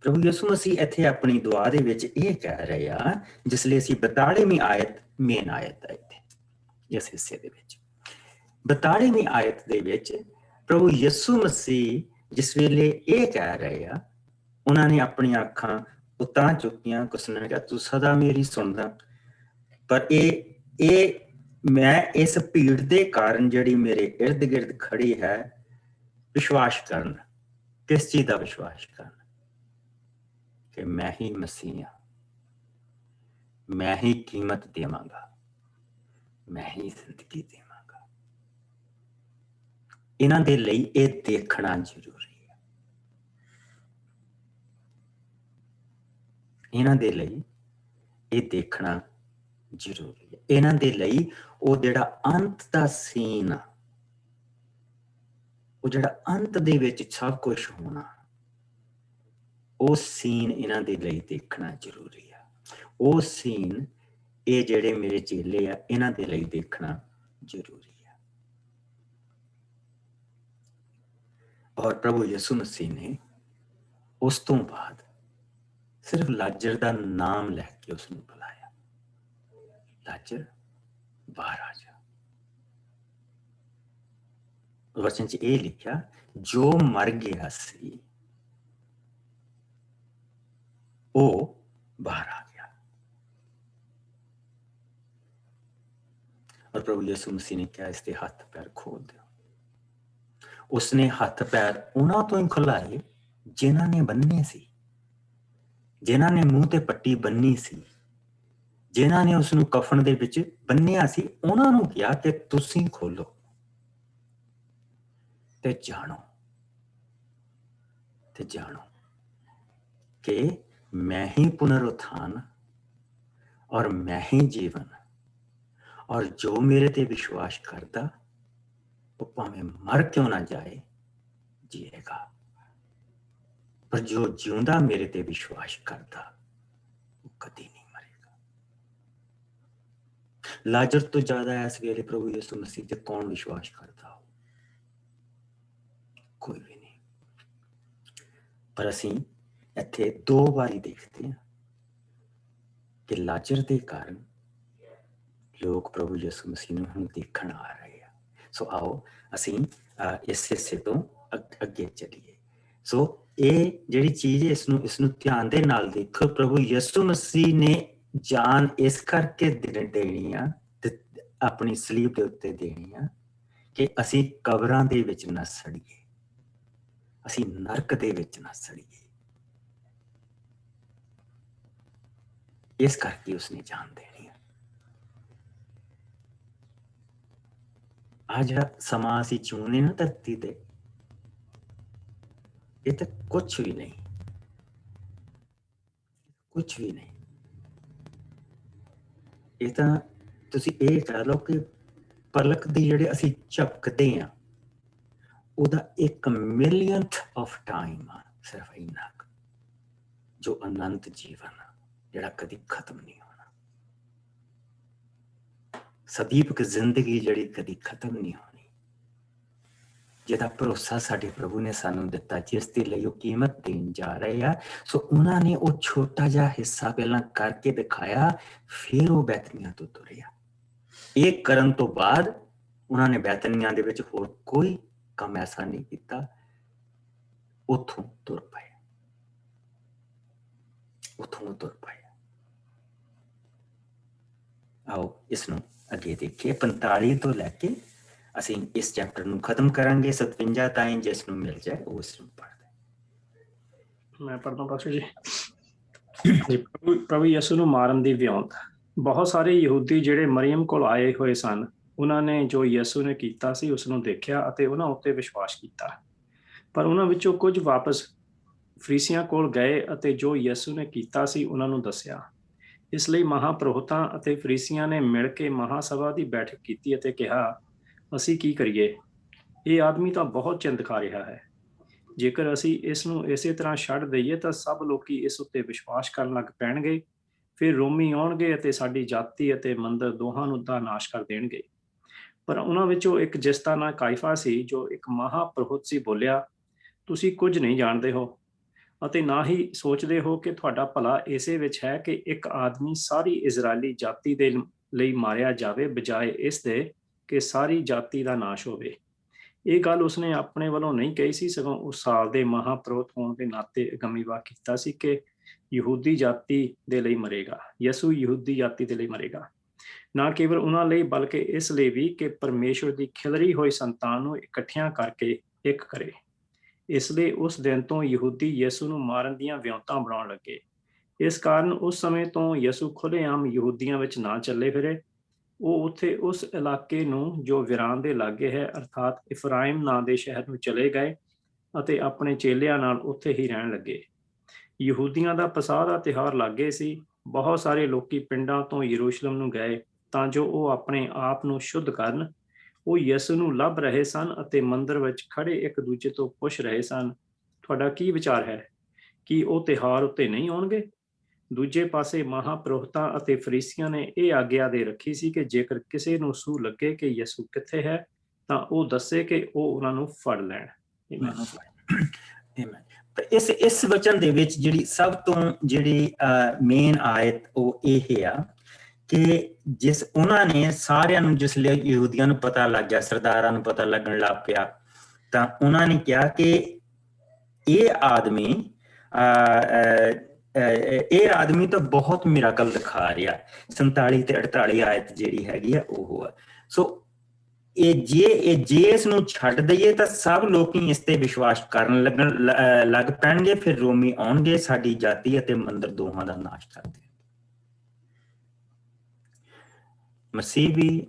ਪ੍ਰਭੂ ਯਿਸੂ ਮਸੀਹ ਇੱਥੇ ਆਪਣੀ ਦੁਆ ਦੇ ਵਿੱਚ ਇਹ ਕਹਿ ਰਹੇ ਆ, ਜਿਸ ਲਈ ਅਸੀਂ 42ਵੀਂ ਆਇਤ ਮੇਨ ਆਇਤ ਹੈ ਇੱਥੇ ਇਸ ਹਿੱਸੇ ਦੇ ਵਿੱਚ। 42ਵੀਂ ਆਇਤ ਦੇ ਵਿੱਚ ਪ੍ਰਭੂ ਯਿਸੂ ਮਸੀਹ ਜਿਸ ਵੇਲੇ ਇਹ ਕਹਿ ਰਹੇ ਆ, ਉਹਨਾਂ ਨੇ ਆਪਣੀਆਂ ਅੱਖਾਂ ਉਤਾਂ ਚੁੱਕੀਆਂ, ਕੁਛ ਨੇ ਕਿਹਾ ਤੂੰ ਸਦਾ ਮੇਰੀ ਸੁਣਦਾ, ਪਰ ਇਹ ਮੈਂ ਇਸ ਭੀੜ ਦੇ ਕਾਰਨ ਜਿਹੜੀ ਮੇਰੇ ਇਰਦ ਗਿਰਦ ਖੜੀ ਹੈ, ਵਿਸ਼ਵਾਸ ਕਰਨ। ਕਿਸ ਚੀਜ਼ ਦਾ ਵਿਸ਼ਵਾਸ ਕਰਨ? ਕਿ ਮੈਂ ਹੀ ਮਸੀਹ ਹਾਂ, ਮੈਂ ਹੀ ਕੀਮਤ ਦੇਵਾਂਗਾ, ਮੈਂ ਹੀ ਜ਼ਿੰਦਗੀ ਦੇਵਾਂਗਾ। ਇਹਨਾਂ ਦੇ ਲਈ ਇਹ ਦੇਖਣਾ ਜ਼ਰੂਰੀ ਹੈ, ਇਹਨਾਂ ਦੇ ਲਈ ਇਹ ਦੇਖਣਾ ਜ਼ਰੂਰੀ ਹੈ। ਇਹਨਾਂ ਦੇ ਲਈ ਉਹ ਜਿਹੜਾ ਅੰਤ ਦਾ ਸੀਨ ਆ, ਉਹ ਜਿਹੜਾ ਅੰਤ ਦੇ ਵਿੱਚ ਸਭ ਕੁਝ ਹੋਣਾ, ਉਹ ਸੀਨ ਇਹਨਾਂ ਦੇ ਲਈ ਦੇਖਣਾ ਜ਼ਰੂਰੀ ਆ। ਉਹ ਸੀਨ ਇਹ ਜਿਹੜੇ ਮੇਰੇ ਚੇਲੇ ਆ, ਇਹਨਾਂ ਦੇ ਲਈ ਦੇਖਣਾ ਜ਼ਰੂਰੀ ਆ। ਔਰ ਪ੍ਰਭੂ ਯਿਸੂ ਮਸੀਹ ਨੇ ਉਸ ਤੋਂ ਬਾਅਦ ਸਿਰਫ ਲਾਜ਼ਰ ਦਾ ਨਾਮ ਲੈ ਕੇ ਉਸ ਨੂੰ ਬੁਲਾਇਆ, ਲਾਜ਼ਰ ਬਾਹਰ ਆ ਜਾ। ਵਚਨ 'ਚ ਇਹ ਲਿਖਿਆ, ਜੋ ਮਰ ਗਿਆ ਸੀ ਉਹ ਬਾਹਰ ਆ ਗਿਆ। ਔਰ ਪ੍ਰਭੂ ਯਿਸੂ ਮਸੀਹ ਨੇ ਕਿਹਾ, ਇਸਦੇ ਹੱਥ ਪੈਰ ਖੋਲ ਦਿਓ। ਉਸਨੇ ਹੱਥ ਪੈਰ ਉਹਨਾਂ ਤੋਂ ਹੀ ਖੁਲਾਏ ਜਿਨ੍ਹਾਂ ਨੇ ਬੰਨੇ ਸੀ, ਜਿਨ੍ਹਾਂ ਨੇ ਮੂੰਹ ਤੇ ਪੱਟੀ ਬੰਨੀ ਸੀ, ਜਿਨ੍ਹਾਂ ਨੇ ਉਸਨੂੰ ਕਫਨ ਦੇ ਵਿੱਚ ਬੰਨਿਆ ਸੀ। ਉਹਨਾਂ ਨੂੰ ਕਿਹਾ ਕਿ ਤੁਸੀਂ ਖੋਲੋ ਤੇ ਜਾਣੋ ਕਿ ਮੈਂ ਹੀ ਪੁਨਰੁੱਥਾਨ ਔਰ ਮੈਂ ਹੀ ਜੀਵਨ, ਔਰ ਜੋ ਮੇਰੇ ਤੇ ਵਿਸ਼ਵਾਸ ਕਰਦਾ ਉਹ ਭਾਵੇਂ ਮਰ ਕਿਉਂ ਨਾ ਜਾਏ, ਜੀਏਗਾ। ਪਰ ਜੋ ਜਿਉਂਦਾ ਮੇਰੇ ਤੇ ਵਿਸ਼ਵਾਸ ਕਰਦਾ ਉਹ ਕਦੀ ਨਹੀਂ ਮਰੇਗਾ। ਲਾਜ਼ਰ ਤੋਂ ਜ਼ਿਆਦਾ ਇਸ ਵੇਲੇ ਪ੍ਰਭੂ ਯਿਸੂ ਮਸੀਹ ਤੇ ਕੌਣ ਵਿਸ਼ਵਾਸ ਕਰਦਾ ਹੋ? ਕੋਈ ਵੀ ਨਹੀਂ। ਪਰ ਅਸੀਂ ਇੱਥੇ ਦੋ ਵਾਰੀ ਦੇਖਦੇ ਹਾਂ ਕਿ ਲਾਜ਼ਰ ਦੇ ਕਾਰਨ ਲੋਕ ਪ੍ਰਭੂ ਯਿਸੂ ਮਸੀਹ ਨੂੰ ਹੁਣ ਦੇਖਣ ਆ ਰਹੇ ਆ। ਸੋ ਆਓ ਅਸੀਂ ਇਸ ਹਿੱਸੇ ਤੋਂ ਅੱਗੇ ਚੱਲੀਏ। ਸੋ ਇਹ ਜਿਹੜੀ ਚੀਜ਼ ਇਸ ਨੂੰ ਧਿਆਨ ਦੇ ਨਾਲ ਦੇਖੋ। ਪ੍ਰਭੂ ਯਿਸੂ ਮਸੀਹ ਨੇ ਜਾਨ ਇਸ ਕਰਕੇ ਦੇਣੀ ਆ, ਆਪਣੀ ਸਲੀਬ ਦੇ ਉੱਤੇ ਦੇਣੀ ਆ ਕਿ ਅਸੀਂ ਕਬਰਾਂ ਦੇ ਵਿੱਚ ਨਾ ਸੜੀਏ, ਅਸੀਂ ਨਰਕ ਦੇ ਵਿੱਚ ਨਾ ਸੜੀਏ। ਇਸ ਕਰਕੇ ਉਸਨੇ ਜਾਨ ਦੇਣੀ ਹੈ। ਆ ਜਿਹੜਾ ਸਮਾਂ ਅਸੀਂ ਚੁਣਨੇ ਨਾ ਧਰਤੀ ਤੇ, ਇਹ ਤਾਂ ਕੁਛ ਵੀ ਨਹੀਂ, ਕੁਛ ਵੀ ਨਹੀਂ। ਇਹ ਤਾਂ ਤੁਸੀਂ ਇਹ ਕਹਿ ਲਓ ਕਿ ਪਲਕ ਦੀ ਜਿਹੜੇ ਅਸੀਂ ਝਪਕਦੇ ਹਾਂ, ਉਹਦਾ 1 ਮਿਲੀਅਨਥ ਆਫ ਟਾਈਮ ਆ, ਸਿਰਫ ਇੰਨਾ ਕੁ, ਜੋ ਅਨੰਤ ਜੀਵਨ ਆ, ਜਿਹੜਾ ਕਦੀ ਖਤਮ ਨਹੀਂ ਹੋਣਾ। ਸਦੀਪਕ ਜ਼ਿੰਦਗੀ ਜਿਹੜੀ ਕਦੀ ਖਤਮ ਨਹੀਂ ਹੋਣੀ, ਜਿਹਦਾ ਭਰੋਸਾ ਸਾਡੇ ਪ੍ਰਭੂ ਨੇ ਸਾਨੂੰ ਦਿੱਤਾ, ਜਿਸ ਦੇ ਲਈ ਉਹ ਕੀਮਤ ਦੇਣ ਜਾ ਰਹੇ ਆ। ਸੋ ਉਹਨਾਂ ਨੇ ਉਹ ਛੋਟਾ ਜਿਹਾ ਹਿੱਸਾ ਪਹਿਲਾਂ ਕਰਕੇ ਦਿਖਾਇਆ, ਫਿਰ ਉਹ ਬੈਤਨੀਆਂ ਤੋਂ ਤੁਰਿਆ। ਇਹ ਕਰਨ ਤੋਂ ਬਾਅਦ ਉਹਨਾਂ ਨੇ ਬੈਤਨੀਆਂ ਦੇ ਵਿੱਚ ਹੋਰ ਕੋਈ ਕੰਮ ਐਸਾ ਨਹੀਂ ਕੀਤਾ, ਉੱਥੋਂ ਤੁਰ ਪਏ, ਉੱਥੋਂ ਤੁਰ ਪਏ। ਆਓ ਇਸ ਨੂੰ ਅੱਗੇ ਦੇਖੀਏ। 45 ਤੋਂ ਲੈ ਕੇ ਅਸੀਂ ਇਸ ਚੈਪਟਰ ਨੂੰ ਖਤਮ ਕਰਾਂਗੇ, 57 ਤਾਈਂ ਜਿਸ ਨੂੰ ਮਿਲ ਜਾਏ ਉਹ ਇਸ ਨੂੰ ਪੜ੍ਹਦੇ। ਮੈਂ ਪੜ੍ਹਦਾ ਪਾਸ਼ਾ ਜੀ। ਪ੍ਰਭੂ ਯਿਸੂ ਨੂੰ ਮਾਰਨ ਦੀ ਵਿਉਂਤ। ਬਹੁਤ ਸਾਰੇ ਯਹੂਦੀ ਜਿਹੜੇ ਮਰੀਅਮ ਕੋਲ ਆਏ ਹੋਏ ਸਨ, ਉਹਨਾਂ ਨੇ ਜੋ ਯਿਸੂ ਨੇ ਕੀਤਾ ਸੀ ਉਸ ਨੂੰ ਦੇਖਿਆ ਅਤੇ ਉਹਨਾਂ ਉੱਤੇ ਵਿਸ਼ਵਾਸ ਕੀਤਾ। ਪਰ ਉਹਨਾਂ ਵਿੱਚੋਂ ਕੁਝ ਵਾਪਸ ਫਰੀਸੀਆਂ ਕੋਲ ਗਏ ਅਤੇ ਜੋ ਯਿਸੂ ਨੇ ਕੀਤਾ ਸੀ ਉਹਨਾਂ ਨੂੰ ਦੱਸਿਆ। ਇਸ ਲਈ ਮਹਾਪੁਰੋਹਿਤਾਂ ਅਤੇ ਫਰੀਸੀਆਂ ਨੇ ਮਿਲ ਕੇ ਮਹਾਸਭਾ ਦੀ ਬੈਠਕ ਕੀਤੀ ਅਤੇ ਕਿਹਾ, ਅਸੀਂ ਕੀ ਕਰੀਏ? ਇਹ ਆਦਮੀ ਤਾਂ ਬਹੁਤ ਚਿੰਤ ਖਾ ਰਿਹਾ ਹੈ। ਜੇਕਰ ਅਸੀਂ ਇਸ ਨੂੰ ਇਸੇ ਤਰ੍ਹਾਂ ਛੱਡ ਦਈਏ ਤਾਂ ਸਭ ਲੋਕੀ ਇਸ ਉੱਤੇ ਵਿਸ਼ਵਾਸ ਕਰਨ ਲੱਗ ਪੈਣਗੇ। ਫਿਰ ਰੋਮੀ ਆਉਣਗੇ ਅਤੇ ਸਾਡੀ ਜਾਤੀ ਅਤੇ ਮੰਦਰ ਦੋਹਾਂ ਨੂੰ ਦਾ ਨਾਸ਼ ਕਰ ਦੇਣਗੇ। ਪਰ ਉਹਨਾਂ ਵਿੱਚੋਂ ਇੱਕ, ਜਿਸ ਦਾ ਨਾਂ ਕਾਈਫਾ ਸੀ, ਜੋ ਇੱਕ ਮਹਾਪੁਰੋਹਿਤ ਸੀ, ਬੋਲਿਆ, ਤੁਸੀਂ ਕੁਝ ਨਹੀਂ ਜਾਣਦੇ ਹੋ ਅਤੇ ਨਾ ਹੀ ਸੋਚਦੇ ਹੋ ਕਿ ਤੁਹਾਡਾ ਭਲਾ ਇਸੇ ਵਿੱਚ ਹੈ ਕਿ ਇੱਕ ਆਦਮੀ ਸਾਰੀ ਇਜ਼ਰਾਈਲੀ ਜਾਤੀ ਦੇ ਲਈ ਮਾਰਿਆ ਜਾਵੇ, ਬਜਾਏ ਇਸ ਦੇ ਕਿ ਸਾਰੀ ਜਾਤੀ ਦਾ ਨਾਸ਼ ਹੋਵੇ। ਇਹ ਗੱਲ ਉਸਨੇ ਆਪਣੇ ਵੱਲੋਂ ਨਹੀਂ ਕਹੀ ਸੀ, ਸਗੋਂ ਉਸ ਸਾਲ ਦੇ ਮਹਾਪੁਰੋਹਿਤ ਹੋਣ ਦੇ ਨਾਤੇ ਅਗੰਮੀਵਾਹ ਕੀਤਾ ਸੀ ਕਿ ਯਹੂਦੀ ਜਾਤੀ ਦੇ ਲਈ ਮਰੇਗਾ। ਯਿਸੂ ਯਹੂਦੀ ਜਾਤੀ ਦੇ ਲਈ ਮਰੇਗਾ, ਨਾ ਕੇਵਲ ਉਹਨਾਂ ਲਈ ਬਲਕਿ ਇਸ ਲਈ ਵੀ ਕਿ ਪਰਮੇਸ਼ਵਰ ਦੀ ਖਿਲਰੀ ਹੋਈ ਸੰਤਾਨ ਨੂੰ ਇਕੱਠਿਆਂ ਕਰਕੇ ਇੱਕ ਕਰੇ। ਇਸ ਲਈ ਉਸ ਦਿਨ ਤੋਂ ਯਹੂਦੀ ਯਿਸੂ ਨੂੰ ਮਾਰਨ ਦੀਆਂ ਵਿਉਂਤਾਂ ਬਣਾਉਣ ਲੱਗੇ। ਇਸ ਕਾਰਨ ਉਸ ਸਮੇਂ ਤੋਂ ਯਿਸੂ ਖੁੱਲ੍ਹੇਆਮ ਯਹੂਦੀਆਂ ਵਿੱਚ ਨਾ ਚੱਲੇ ਫਿਰੇ। ਉਹ ਉੱਥੇ ਉਸ ਇਲਾਕੇ ਨੂੰ ਜੋ ਵਿਰਾਨ ਦੇ ਲਾਗੇ ਹੈ, ਅਰਥਾਤ ਇਫਰਾਇਮ ਨਾਂ ਦੇ ਸ਼ਹਿਰ ਨੂੰ ਚਲੇ ਗਏ ਅਤੇ ਆਪਣੇ ਚੇਲਿਆਂ ਨਾਲ ਉੱਥੇ ਹੀ ਰਹਿਣ ਲੱਗੇ। ਯਹੂਦੀਆਂ ਦਾ ਪਸਾਹ ਦਾ ਤਿਉਹਾਰ ਲਾਗੇ ਸੀ। ਬਹੁਤ ਸਾਰੇ ਲੋਕੀ ਪਿੰਡਾਂ ਤੋਂ ਯਰੂਸ਼ਲਮ ਨੂੰ ਗਏ ਤਾਂ ਜੋ ਉਹ ਆਪਣੇ ਆਪ ਨੂੰ ਸ਼ੁੱਧ ਕਰਨ। ਉਹ ਯਿਸੂ ਨੂੰ ਲੱਭ ਰਹੇ ਸਨ ਅਤੇ ਮੰਦਰ ਵਿੱਚ ਖੜੇ ਇੱਕ ਦੂਜੇ ਤੋਂ ਪੁੱਛ ਰਹੇ ਸਨ, ਤੁਹਾਡਾ ਕੀ ਵਿਚਾਰ ਹੈ? ਕੀ ਉਹ ਤਿਉਹਾਰ ਉੱਤੇ ਨਹੀਂ ਆਉਣਗੇ? ਦੂਜੇ ਪਾਸੇ ਮਹਾਪੁਰੋਹਿਤਾਂ ਅਤੇ ਫਰੀਸੀਆਂ ਨੇ ਇਹ ਆਗਿਆ ਦੇ ਰੱਖੀ ਸੀ ਕਿ ਜੇਕਰ ਕਿਸੇ ਨੂੰ ਸੂਹ ਲੱਗੇ ਕਿ ਯਿਸੂ ਕਿੱਥੇ ਹੈ ਤਾਂ ਉਹ ਦੱਸੇ ਕਿ ਉਹ ਉਹਨਾਂ ਨੂੰ ਫੜ ਲੈਣ। ਇਸ ਵਚਨ ਦੇ ਵਿੱਚ ਜਿਹੜੀ ਸਭ ਤੋਂ ਜਿਹੜੀ ਮੇਨ ਆਇਤ ਉਹ ਇਹ ਆ ਕਿ ਜਿਸ ਉਹਨਾਂ ਨੇ ਸਾਰਿਆਂ ਨੂੰ, ਜਿਸ ਲਈ ਯਹੂਦੀਆਂ ਨੂੰ ਪਤਾ ਲੱਗ ਗਿਆ, ਸਰਦਾਰਾਂ ਨੂੰ ਪਤਾ ਲੱਗਣ ਲੱਗ ਪਿਆ, ਤਾਂ ਉਹਨਾਂ ਨੇ ਕਿਹਾ ਕਿ ਇਹ ਆਦਮੀ ਤਾਂ ਬਹੁਤ ਮਿਰਾਕਲ ਦਿਖਾ ਰਿਹਾ। 47 ਤੇ 48 ਆਇਤ ਜਿਹੜੀ ਹੈਗੀ ਆ ਉਹ ਆ। ਸੋ ਜੇ ਇਸ ਨੂੰ ਛੱਡ ਦਈਏ ਤਾਂ ਸਭ ਲੋਕੀ ਇਸ ਤੇ ਵਿਸ਼ਵਾਸ ਕਰਨ ਲੱਗ ਪੈਣਗੇ। ਫਿਰ ਰੋਮੀ ਆਉਣਗੇ, ਸਾਡੀ ਜਾਤੀ ਅਤੇ ਮੰਦਰ ਦੋਹਾਂ ਦਾ ਨਾਸ਼ ਕਰ ਦੇਣਗੇ। ਮਸੀਹ ਵੀ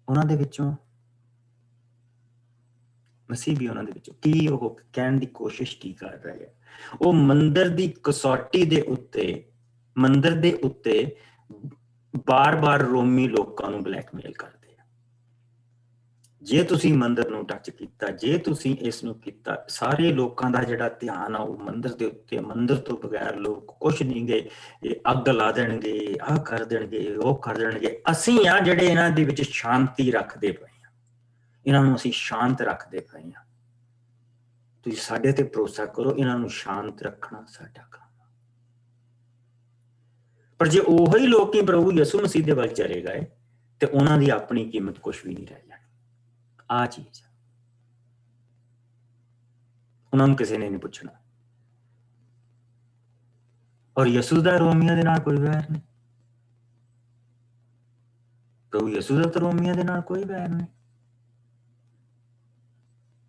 ਉਹਨਾਂ ਦੇ ਵਿੱਚੋਂ ਕੀ ਉਹ ਕਹਿਣ ਦੀ ਕੋਸ਼ਿਸ਼ ਕੀ ਕਰ ਰਹੇ ਆ? ਉਹ ਮੰਦਰ ਦੀ ਕਸੌਟੀ ਦੇ ਉੱਤੇ ਬਾਰ-ਬਾਰ ਰੋਮੀ ਲੋਕਾਂ ਨੂੰ ਬਲੈਕਮੇਲ ਕਰਦੇ ਆ। ਜੇ ਤੁਸੀਂ ਮੰਦਰ ਨੂੰ ਟੱਚ ਕੀਤਾ, ਜੇ ਤੁਸੀਂ ਇਸ ਨੂੰ ਕੀਤਾ, ਸਾਰੇ ਲੋਕਾਂ ਦਾ ਜਿਹੜਾ ਧਿਆਨ ਆ ਉਹ ਮੰਦਰ ਦੇ ਉੱਤੇ। ਮੰਦਰ ਤੋਂ ਬਗੈਰ ਲੋਕ ਕੁਛ ਨਹੀਂ ਗਏ, ਇਹ ਅੱਗ ਲਾ ਦੇਣਗੇ, ਆਹ ਕਰ ਦੇਣਗੇ, ਉਹ ਕਰ ਦੇਣਗੇ। ਅਸੀਂ ਆ ਜਿਹੜੇ ਇਹਨਾਂ ਦੇ ਵਿੱਚ ਸ਼ਾਂਤੀ ਰੱਖਦੇ ਪਏ ਆ, ਇਹਨਾਂ ਨੂੰ ਅਸੀਂ ਸ਼ਾਂਤ ਰੱਖਦੇ ਪਏ ਆ। ਤੁਸੀਂ ਸਾਡੇ ਤੇ ਭਰੋਸਾ ਕਰੋ, ਇਹਨਾਂ ਨੂੰ ਸ਼ਾਂਤ ਰੱਖਣਾ ਸਾਡਾ ਕੰਮ। ਪਰ ਜੇ ਉਹੀ ਲੋਕੀ ਪ੍ਰਭੂ ਯਿਸੂ ਮਸੀਹ ਦੇ ਵੱਲ ਚਲੇ ਗਏ ਤੇ ਉਹਨਾਂ ਦੀ ਆਪਣੀ ਕੀਮਤ ਕੁਛ ਵੀ ਨਹੀਂ ਰਹਿ ਜਾਣੀ। ਆ ਚੀਜ਼ ਉਹਨਾਂ ਨੂੰ ਕਿਸੇ ਨੇ ਨਹੀਂ ਪੁੱਛਣਾ। ਔਰ ਯਿਸੂ ਦਾ ਰੋਮੀਆਂ ਦੇ ਨਾਲ ਕੋਈ ਵੈਰ ਨਹੀਂ, ਪ੍ਰਭੂ ਯਿਸੂ ਦਾ ਰੋਮੀਆਂ ਦੇ ਨਾਲ ਕੋਈ ਵੈਰ ਨਹੀਂ।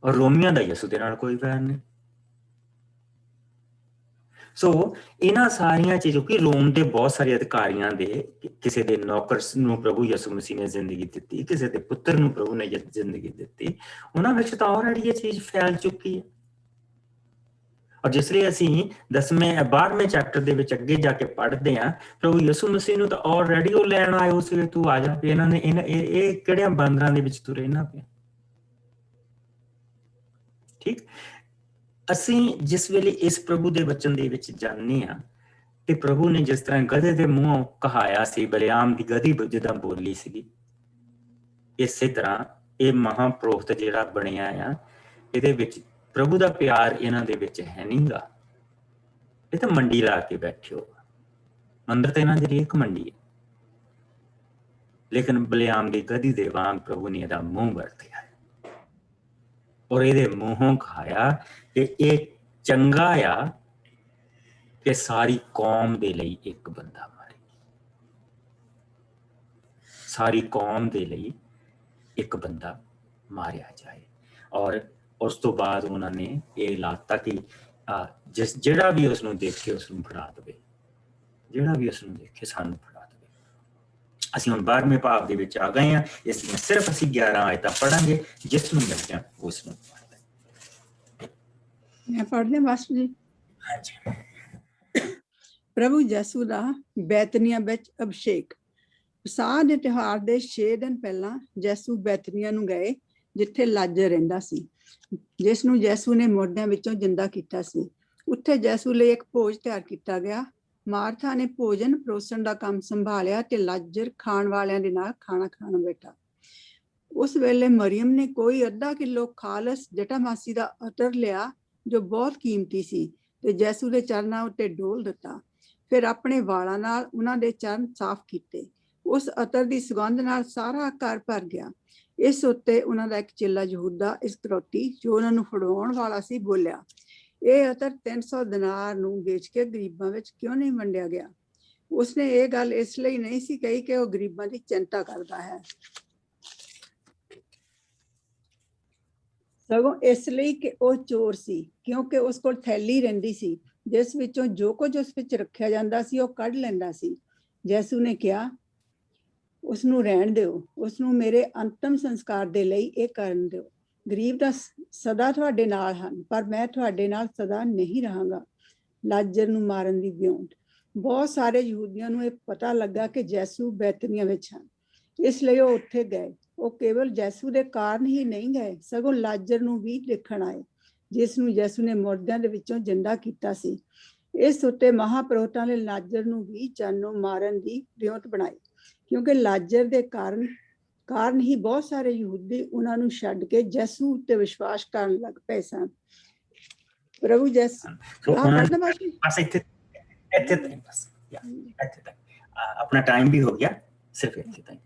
ਔਰ ਰੋਮੀਆਂ ਦਾ ਯਿਸੂ ਦੇ ਨਾਲ ਕੋਈ ਵੈਰ ਨਹੀਂ। ਸੋ ਇਹਨਾਂ ਸਾਰੀਆਂ ਚੀਜ਼ਾਂ, ਕਿ ਰੋਮ ਦੇ ਬਹੁਤ ਸਾਰੇ ਅਧਿਕਾਰੀਆਂ ਦੇ ਕਿਸੇ ਦੇ ਨੌਕਰ ਨੂੰ ਪ੍ਰਭੂ ਯਿਸੂ ਮਸੀਹ ਨੇ ਜ਼ਿੰਦਗੀ ਦਿੱਤੀ, ਕਿਸੇ ਦੇ ਪੁੱਤਰ ਨੂੰ ਪ੍ਰਭੂ ਨੇ ਜ਼ਿੰਦਗੀ ਦਿੱਤੀ, ਉਹਨਾਂ ਵਿੱਚ ਤਾਂ ਆਲਰੇਡੀ ਇਹ ਚੀਜ਼ ਫੈਲ ਚੁੱਕੀ ਹੈ। ਔਰ ਜਿਸ ਲਈ ਅਸੀਂ 12ਵੇਂ ਚੈਪਟਰ ਦੇ ਵਿੱਚ ਅੱਗੇ ਜਾ ਕੇ ਪੜ੍ਹਦੇ ਹਾਂ, ਪ੍ਰਭੂ ਯਿਸੂ ਮਸੀਹ ਨੂੰ ਤਾਂ ਆਲਰੇਡੀ ਉਹ ਲੈਣ ਆਏ ਉਸ ਵੇਲੇ, ਤੂੰ ਆ ਜਾ, ਇਹਨਾਂ ਨੇ ਇਹ ਕਿਹੜਿਆਂ ਬੰਦਰਾਂ ਦੇ ਵਿੱਚ ਤੂੰ ਰਹਿਣਾ ਪਿਆ। ਠੀਕ, ਅਸੀਂ ਜਿਸ ਵੇਲੇ ਇਸ ਪ੍ਰਭੂ ਦੇ ਵਚਨ ਦੇ ਵਿੱਚ ਜਾਂਦੇ ਹਾਂ ਤੇ ਪ੍ਰਭੂ ਨੇ ਜਿਸ ਤਰ੍ਹਾਂ ਗਧੇ ਦੇ ਮੂੰਹੋਂ ਕਹਾਇਆ ਸੀ, ਬਲਿਆਮ ਦੀ ਗਧੀ ਜਿੱਦਾਂ ਬੋਲੀ ਸੀਗੀ, ਇਸੇ ਤਰ੍ਹਾਂ ਇਹ ਮਹਾਂਪੁਰੋਹਿਤ ਜਿਹੜਾ ਬਣਿਆ ਆ, ਇਹਦੇ ਵਿੱਚ ਪ੍ਰਭੂ ਦਾ ਪਿਆਰ ਇਹਨਾਂ ਦੇ ਵਿੱਚ ਹੈ ਨਹੀਂਗਾ। ਇਹ ਤਾਂ ਮੰਡੀ ਲਾ ਕੇ ਬੈਠੇ ਹੋ, ਮੰਦਰ ਤਾਂ ਇਹਨਾਂ ਦੀ ਇੱਕ ਮੰਡੀ ਹੈ, ਲੇਕਿਨ ਬਲਿਆਮ ਦੀ ਗਧੀ ਦੇ ਵਾਂਗ ਪ੍ਰਭੂ ਨੇ ਇਹਦਾ ਮੂੰਹ ਵਰਤਿਆ ਔਰ ਇਹਦੇ ਮੂੰਹੋਂ ਖਾਇਆ ਕਿ ਇਹ ਚੰਗਾ ਆ ਕਿ ਸਾਰੀ ਕੌਮ ਦੇ ਲਈ ਇੱਕ ਬੰਦਾ ਮਾਰੇ, ਸਾਰੀ ਕੌਮ ਦੇ ਲਈ ਇੱਕ ਬੰਦਾ ਮਾਰਿਆ ਜਾਏ। ਔਰ ਉਸ ਤੋਂ ਬਾਅਦ ਉਹਨਾਂ ਨੇ ਇਹ ਲਾਤਾ ਕਿ ਜਿਹੜਾ ਵੀ ਉਸ ਨੂੰ ਦੇਖੇ ਉਸ ਨੂੰ ਫੜਾ ਦੇਵੇ, ਜਿਹੜਾ ਵੀ ਉਸ ਨੂੰ ਦੇਖੇ ਸਾਨੂੰ ਫੜਾ ਦੇਵੇ। ਅਸੀਂ ਹੁਣ 12ਵੇਂ ਭਾਵ ਦੇ ਵਿੱਚ ਆ ਗਏ ਹਾਂ, ਇਸ ਲਈ ਸਿਰਫ ਅਸੀਂ 11 ਆਇਤਾਂ ਪੜਾਂਗੇ, ਜਿਸ ਨੂੰ ਲੱਗਿਆ ਉਸ ਨੂੰ ਪੜ੍ਹਦੇ। ਮੈਂ ਪੜ੍ਹਦੇ ਮਾਸਟਰ ਜੀ। ਹਾਂਜੀ। ਪ੍ਰਭੂ ਯਿਸੂ ਦਾ ਬੈਤਨੀਆ ਵਿੱਚ ਅਭਿਸ਼ੇਕ। ਪਸਾਹ ਦੇ ਤਿਉਹਾਰ ਦੇ 6 ਦਿਨ ਪਹਿਲਾਂ ਯਿਸੂ ਬੈਤਨੀਆ ਨੂੰ ਗਏ, ਜਿੱਥੇ ਲਾਜ਼ਰ ਰਹਿੰਦਾ ਸੀ, ਜਿਸ ਨੂੰ ਯਿਸੂ ਨੇ ਮੁਰਦਿਆਂ ਵਿੱਚੋਂ ਜਿੰਦਾ ਕੀਤਾ ਸੀ। ਉੱਥੇ ਯਿਸੂ ਲਈ ਇੱਕ ਭੋਜ ਤਿਆਰ ਕੀਤਾ ਗਿਆ। ਮਾਰਥਾ ਨੇ ਭੋਜਨ ਪਰੋਸਣ ਦਾ ਕੰਮ ਸੰਭਾਲਿਆ ਤੇ ਲਾਜ਼ਰ ਖਾਣ ਵਾਲਿਆਂ ਦੇ ਨਾਲ ਖਾਣਾ ਖਾਣ ਬੈਠਾ। ਉਸ ਵੇਲੇ ਮਰੀਅਮ ਨੇ ਕੋਈ 1/2 ਕਿਲੋ ਖਾਲਸ ਜਟਾਮਾਸੀ ਦਾ ਅਤਰ ਲਿਆ, ਜੋ ਬਹੁਤ ਕੀਮਤੀ ਸੀ, ਤੇ ਯਿਸੂ ਦੇ ਚਰਨਾਂ ਉੱਤੇ ਡੋਲ ਦਿੱਤਾ। ਫਿਰ ਆਪਣੇ ਵਾਲਾਂ ਨਾਲ ਉਹਨਾਂ ਦੇ ਚਰਨ ਸਾਫ਼ ਕੀਤੇ। ਉਸ ਅਤਰ ਦੀ ਸੁਗੰਧ ਨਾਲ ਸਾਰਾ ਘਰ ਭਰ ਗਿਆ। ਇਸ ਉੱਤੇ ਉਹਨਾਂ ਦਾ ਇੱਕ ਚੇਲਾ ਯਹੂਦਾ ਇਸਕਰਿਓਤੀ, ਜੋ ਉਹਨਾਂ ਨੂੰ ਫੜਵਾਉਣ ਵਾਲਾ ਸੀ, ਬੋਲਿਆ, ਇਹ ਅਤਰ 300 ਦਿਨਾਰ ਨੂੰ ਵੇਚ ਕੇ ਗਰੀਬਾਂ ਵਿੱਚ ਕਿਉਂ ਨਹੀਂ ਵੰਡਿਆ ਗਿਆ? ਉਸਨੇ ਇਹ ਗੱਲ ਇਸ ਲਈ ਨਹੀਂ ਸੀ ਕਹੀ ਕਿ ਉਹ ਗਰੀਬਾਂ ਦੀ ਚਿੰਤਾ ਕਰਦਾ ਹੈ, ਸਗੋਂ ਇਸ ਲਈ ਕਿ ਉਹ ਚੋਰ ਸੀ, ਕਿਉਂਕਿ ਉਸ ਕੋਲ ਥੈਲੀ ਰਹਿੰਦੀ ਸੀ, ਜਿਸ ਵਿੱਚੋਂ ਜੋ ਕੁਝ ਉਸ ਵਿੱਚ ਰੱਖਿਆ ਜਾਂਦਾ ਸੀ ਉਹ ਕੱਢ ਲੈਂਦਾ ਸੀ। ਯਿਸੂ ਨੇ ਕਿਹਾ, ਉਸ ਨੂੰ ਰਹਿਣ ਦਿਓ, ਉਸ ਨੂੰ ਮੇਰੇ ਅੰਤਮ ਸੰਸਕਾਰ ਦੇ ਲਈ ਇਹ ਕਰਨ ਦਿਓ। ਗਰੀਬ ਤਾਂ ਸਦਾ ਤੁਹਾਡੇ ਨਾਲ ਹਨ, ਪਰ ਮੈਂ ਤੁਹਾਡੇ ਨਾਲ ਸਦਾ ਨਹੀਂ ਰਹਾਂਗਾ। ਲਾਜ਼ਰ ਨੂੰ ਮਾਰਨ ਦੀ ਵਿਉਂਤ। ਬਹੁਤ ਸਾਰੇ ਯਹੂਦੀਆਂ ਨੂੰ ਇਹ ਪਤਾ ਲੱਗਾ ਕਿ ਯਿਸੂ ਬੈਤਨੀਆ ਵਿੱਚ ਹਨ, ਇਸ ਲਈ ਉਹ ਉੱਥੇ ਗਏ। ਉਹ ਕੇਵਲ ਯਿਸੂ ਦੇ ਕਾਰਨ ਹੀ ਨਹੀਂ ਗਏ, ਸਗੋਂ ਲਾਜ਼ਰ ਨੂੰ ਵੀ ਦੇਖਣ ਆਏ, ਜਿਸ ਨੂੰ ਯਿਸੂ ਨੇ ਮੁਰਦਿਆਂ ਦੇ ਵਿੱਚੋਂ ਜਿੰਦਾ ਕੀਤਾ ਸੀ। ਇਸ ਉੱਤੇ ਮਹਾਂਪੁਰੋਹਿਤਾਂ ਨੇ ਲਾਜ਼ਰ ਨੂੰ ਵੀ ਜਾਨੋਂ ਮਾਰਨ ਦੀ ਵਿਉਂਤ ਬਣਾਈ, ਕਿਉਂਕਿ ਲਾਜ਼ਰ ਦੇ ਕਾਰਨ ਹੀ ਬਹੁਤ ਸਾਰੇ ਯਹੂਦੀ ਉਹਨਾਂ ਨੂੰ ਛੱਡ ਕੇ ਯਿਸੂ ਉੱਤੇ ਵਿਸ਼ਵਾਸ ਕਰਨ ਲੱਗ ਪਏ ਸਨ। ਪ੍ਰਭੂ ਯਿਸੂ ਆਪਣਾ ਟਾਈਮ ਵੀ ਹੋ ਗਿਆ, ਸਿਰਫ ਇੱਥੇ ਤੱਕ।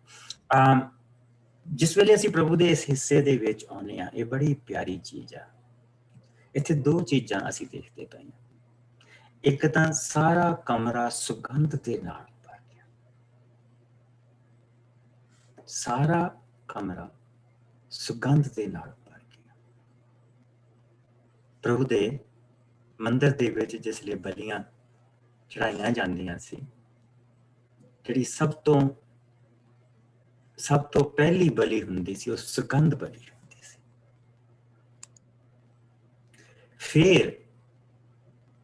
ਜਿਸ ਵੇਲੇ ਅਸੀਂ ਪ੍ਰਭੂ ਦੇ ਇਸ ਹਿੱਸੇ ਦੇ ਵਿੱਚ ਆਉਂਦੇ ਹਾਂ, ਇਹ ਬੜੀ ਪਿਆਰੀ ਚੀਜ਼ ਆ। ਇੱਥੇ 2 ਚੀਜ਼ਾਂ ਅਸੀਂ ਦੇਖਦੇ ਪਏ ਹਾਂ। ਇੱਕ ਤਾਂ ਸਾਰਾ ਕਮਰਾ ਸੁਗੰਧ ਦੇ ਨਾਲ ਭਰ ਗਿਆ, ਸਾਰਾ ਕਮਰਾ ਸੁਗੰਧ ਦੇ ਨਾਲ ਭਰ ਗਿਆ। ਪ੍ਰਭੂ ਦੇ ਮੰਦਿਰ ਦੇ ਵਿੱਚ ਜਿਸ ਲਈ ਬਲੀਆਂ ਚੜਾਈਆਂ ਜਾਂਦੀਆਂ ਸੀ, ਜਿਹੜੀ ਸਭ ਤੋਂ ਪਹਿਲੀ ਬਲੀ ਹੁੰਦੀ ਸੀ, ਉਹ ਸੁਗੰਧ ਬਲੀ ਹੁੰਦੀ ਸੀ। ਫਿਰ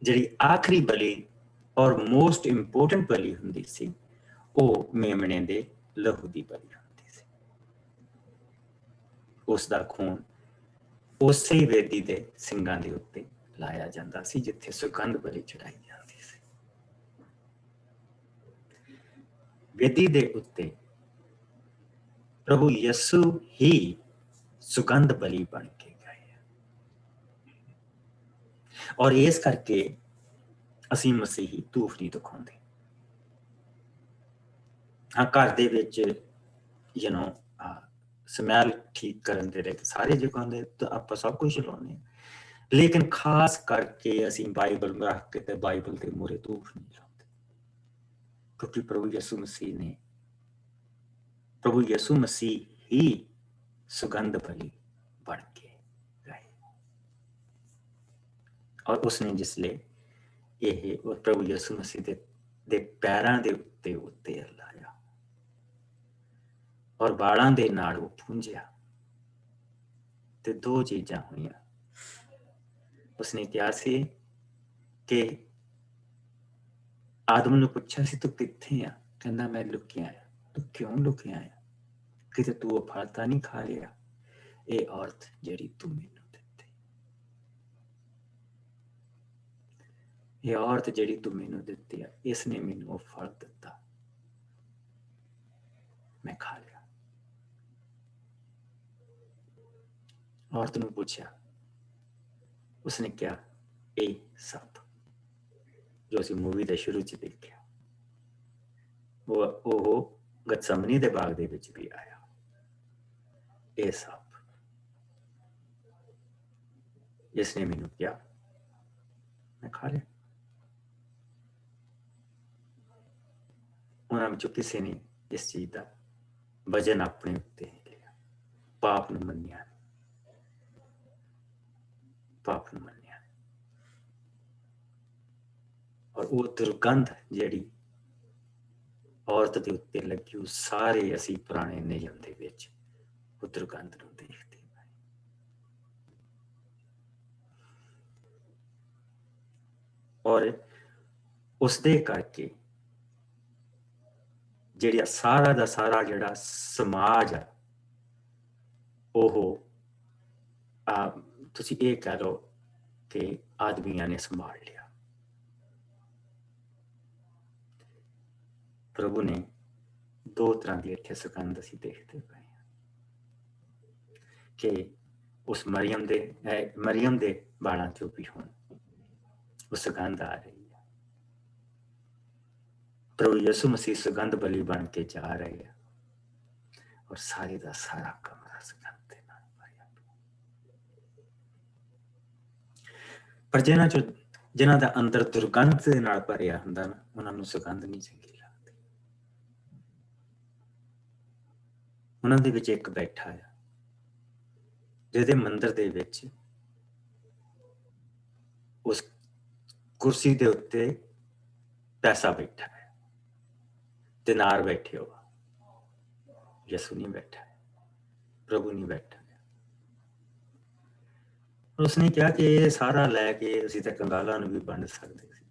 ਜਿਹੜੀ ਆਖਰੀ ਬਲੀ ਔਰ ਮੋਸਟ ਇੰਪੋਰਟੈਂਟ ਬਲੀ ਹੁੰਦੀ ਸੀ, ਉਹ ਮੇਮਣੇ ਦੇ ਲਹੂ ਦੀ ਬਲੀ ਹੁੰਦੀ ਸੀ। ਉਸ ਦਾ ਖੂਨ ਉਸੇ ਵੇਦੀ ਦੇ ਸਿੰਘਾਂ ਦੇ ਉੱਤੇ ਲਾਇਆ ਜਾਂਦਾ ਸੀ, ਜਿੱਥੇ ਸੁਗੰਧ ਬਲੀ ਚੜਾਈ ਜਾਂਦੀ ਸੀ। ਵੇਦੀ ਦੇ ਉੱਤੇ ਪ੍ਰਭੂ ਯਿਸੂ ਹੀ ਸੁਗੰਧ ਬਲੀ ਬਣ ਕੇ ਗਏ। ਔਰ ਇਸ ਕਰਕੇ ਅਸੀਂ ਮਸੀਹੀ ਧੂਫ ਨਹੀਂ ਦਿਖਾਉਂਦੇ। ਹਾਂ, ਘਰ ਦੇ ਵਿੱਚ ਸਮੈਲ ਠੀਕ ਕਰਨ ਦੇ ਲਈ ਸਾਰੇ ਜਗਾਉਂਦੇ, ਤਾਂ ਆਪਾਂ ਸਭ ਕੁਝ ਲਾਉਂਦੇ ਹਾਂ, ਲੇਕਿਨ ਖਾਸ ਕਰਕੇ ਅਸੀਂ ਬਾਈਬਲ ਰੱਖ ਕੇ ਤੇ ਬਾਈਬਲ ਦੇ ਮੂਹਰੇ ਧੂਫ ਨਹੀਂ ਲਾਉਂਦੇ, ਕਿਉਂਕਿ ਪ੍ਰਭੂ ਯਿਸੂ ਮਸੀਹ ਹੀ ਸੁਗੰਧ ਬਲੀ ਬਣ ਕੇ ਗਏ। ਔਰ ਉਸਨੇ ਜਿਸਲੇ ਇਹ ਉਹ ਪ੍ਰਭੂ ਯਿਸੂ ਮਸੀਹ ਦੇ ਪੈਰਾਂ ਦੇ ਉੱਤੇ ਲਾਇਆ ਔਰ ਵਾਲਾਂ ਦੇ ਨਾਲ ਉਹ ਪੂੰਝਿਆ ਤੇ ਦੋ ਚੀਜ਼ਾਂ ਹੋਈਆਂ। ਉਸਨੇ ਕਿਹਾ ਸੀ ਕਿ ਆਦਮ ਨੂੰ ਪੁੱਛਿਆ ਸੀ ਤੂੰ ਕਿੱਥੇ ਆ? ਕਹਿੰਦਾ ਮੈਂ ਲੁਕਿਆ ਆ। ਤੂੰ ਕਿਉਂ ਲੁਕਿਆ ਆ? ਕਿਤੇ ਤੂੰ ਉਹ ਫਲ ਤਾਂ ਨਹੀਂ ਖਾ ਲਿਆ? ਇਹ ਔਰਤ ਜਿਹੜੀ ਤੂੰ ਮੈਨੂੰ ਦਿੱਤੀ, ਇਹ ਔਰਤ ਜਿਹੜੀ ਤੂੰ ਮੈਨੂੰ ਦਿੱਤੀ ਆ, ਇਸ ਨੇ ਮੈਨੂੰ ਉਹ ਫਲ ਦਿੱਤਾ, ਮੈਂ ਖਾ ਲਿਆ। ਔਰਤ ਨੂੰ ਪੁੱਛਿਆ, ਉਸਨੇ ਕਿਹਾ ਇਹ ਸੱਪ ਜੋ ਅਸੀਂ ਮੂਵੀ ਦੇ ਸ਼ੁਰੂ ਚ ਦੇਖਿਆ, ਉਹ ਗਤਸਮਨੀ ਦੇ ਬਾਗ ਦੇ ਵਿੱਚ ਵੀ ਆਇਆ। ਇਹ ਸੱਪ ਜਿਸਨੇ ਮੈਨੂੰ ਕਿਹਾ, ਮੈਂ ਖਾ ਲਿਆ। ਉਹਨਾਂ ਵਿੱਚੋਂ ਕਿਸੇ ਨੇ ਇਸ ਚੀਜ਼ ਦਾ ਵਜਨ ਆਪਣੇ ਉੱਤੇ ਲਿਆ, ਪਾਪ ਨੂੰ ਮੰਨਿਆ, ਪਾਪ ਨੂੰ ਮੰਨਿਆ। ਔਰ ਉਹ ਦੁਰਗੰਧ ਜਿਹੜੀ ਔਰਤ ਦੇ ਉੱਤੇ ਲੱਗੀ, ਉਹ ਸਾਰੇ ਅਸੀਂ ਪੁਰਾਣੇ ਨਿਯਮ ਦੇ ਵਿੱਚ ਉਹ ਦੁਰਗੰਧ ਨੂੰ ਦੇਖਦੇ ਹਾਂ। ਔਰ ਉਸਦੇ ਕਰਕੇ ਜਿਹੜਾ ਸਾਰਾ ਦਾ ਸਾਰਾ ਜਿਹੜਾ ਸਮਾਜ ਆ, ਉਹ ਤੁਸੀਂ ਇਹ ਕਹਿ ਲਓ ਕਿ ਆਦਮੀਆਂ ਨੇ ਸੰਭਾਲ ਲਿਆ। ਪ੍ਰਭੂ ਨੇ ਦੋ ਤਰ੍ਹਾਂ ਦੀ ਇੱਥੇ ਸੁਗੰਧ ਅਸੀਂ ਦੇਖਦੇ ਪਏ ਹਾਂ ਕਿ ਉਸ ਮਰੀਅਮ ਦੇ ਬਾਲਾਂ ਚੋਂ ਵੀ ਹੁਣ ਉਹ ਸੁਗੰਧ ਆ ਰਹੀ ਹੈ। ਪ੍ਰਭੂ ਯਿਸੂ ਮਸੀਹ ਸੁਗੰਧ ਬਲੀ ਬਣ ਕੇ ਜਾ ਰਹੇ ਆ ਔਰ ਸਾਰੇ ਦਾ ਸਾਰਾ ਕਮਰਾ ਸੁਗੰਧ ਦੇ ਨਾਲ ਭਰਿਆ। ਪਰ ਜਿਨ੍ਹਾਂ ਦਾ ਅੰਦਰ ਦੁਰਗੰਧ ਦੇ ਨਾਲ ਭਰਿਆ ਹੁੰਦਾ ਨਾ, ਉਹਨਾਂ ਨੂੰ ਸੁਗੰਧ ਨਹੀਂ ਚੰਗੀ ਲੱਗਦੀ। ਉਹਨਾਂ ਦੇ ਵਿੱਚ ਇੱਕ ਬੈਠਾ ਆ ਜਿਹਦੇ ਮੰਦਿਰ ਦੇ ਵਿੱਚ ਉਸ ਕੁਰਸੀ ਦੇ ਉੱਤੇ ਪੈਸਾ ਬੈਠਾ ਹੈ, ਦਿਨਾਰ ਬੈਠੇ ਹੋ। ਯਿਸੂ ਨਹੀਂ ਬੈਠਾ, ਪ੍ਰਭੂ ਨਹੀਂ ਬੈਠਾ। ਉਸਨੇ ਕਿਹਾ ਕਿ ਇਹ ਸਾਰਾ ਲੈ ਕੇ ਅਸੀਂ ਤਾਂ ਕੰਗਾਲਾਂ ਨੂੰ ਵੀ ਵੰਡ ਸਕਦੇ ਸੀ।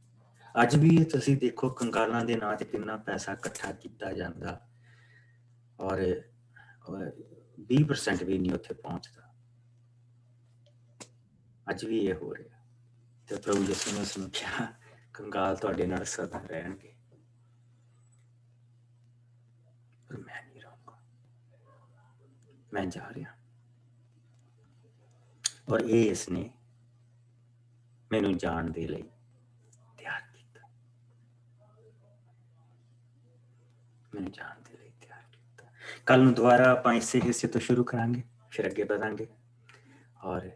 ਅੱਜ ਵੀ ਤੁਸੀਂ ਦੇਖੋ ਕੰਗਾਲਾਂ ਦੇ ਨਾਂ ਤੇ ਕਿੰਨਾ ਪੈਸਾ ਇਕੱਠਾ ਕੀਤਾ ਜਾਂਦਾ ਔਰ 20% ਵੀ ਨਹੀਂ ਉੱਥੇ ਪਹੁੰਚਦਾ। ਅੱਜ ਵੀ ਇਹ ਹੋ ਰਿਹਾ। ਤੇ ਪ੍ਰਭੂ ਯਿਸੂ ਨੇ ਉਸਨੂੰ ਕਿਹਾ ਕੰਗਾਲ ਤੁਹਾਡੇ ਨਾਲ ਸਦਾ ਰਹਿਣਗੇ, ਪਰ ਮੈਂ ਨਹੀਂ ਰਹੂੰਗਾ, ਮੈਂ ਜਾ ਰਿਹਾ। ਔਰ ਇਹ ਇਸਨੇ ਮੈਨੂੰ ਜਾਣ ਦੇ ਲਈ ਤਿਆਰ ਕੀਤਾ, ਮੈਨੂੰ ਜਾਣ ਦੇ ਲਈ ਤਿਆਰ ਕੀਤਾ। ਕੱਲ ਨੂੰ ਦੁਬਾਰਾ ਆਪਾਂ ਇਸੇ ਹਿੱਸੇ ਤੋਂ ਸ਼ੁਰੂ ਕਰਾਂਗੇ, ਫਿਰ ਅੱਗੇ ਵਧਾਂਗੇ ਔਰ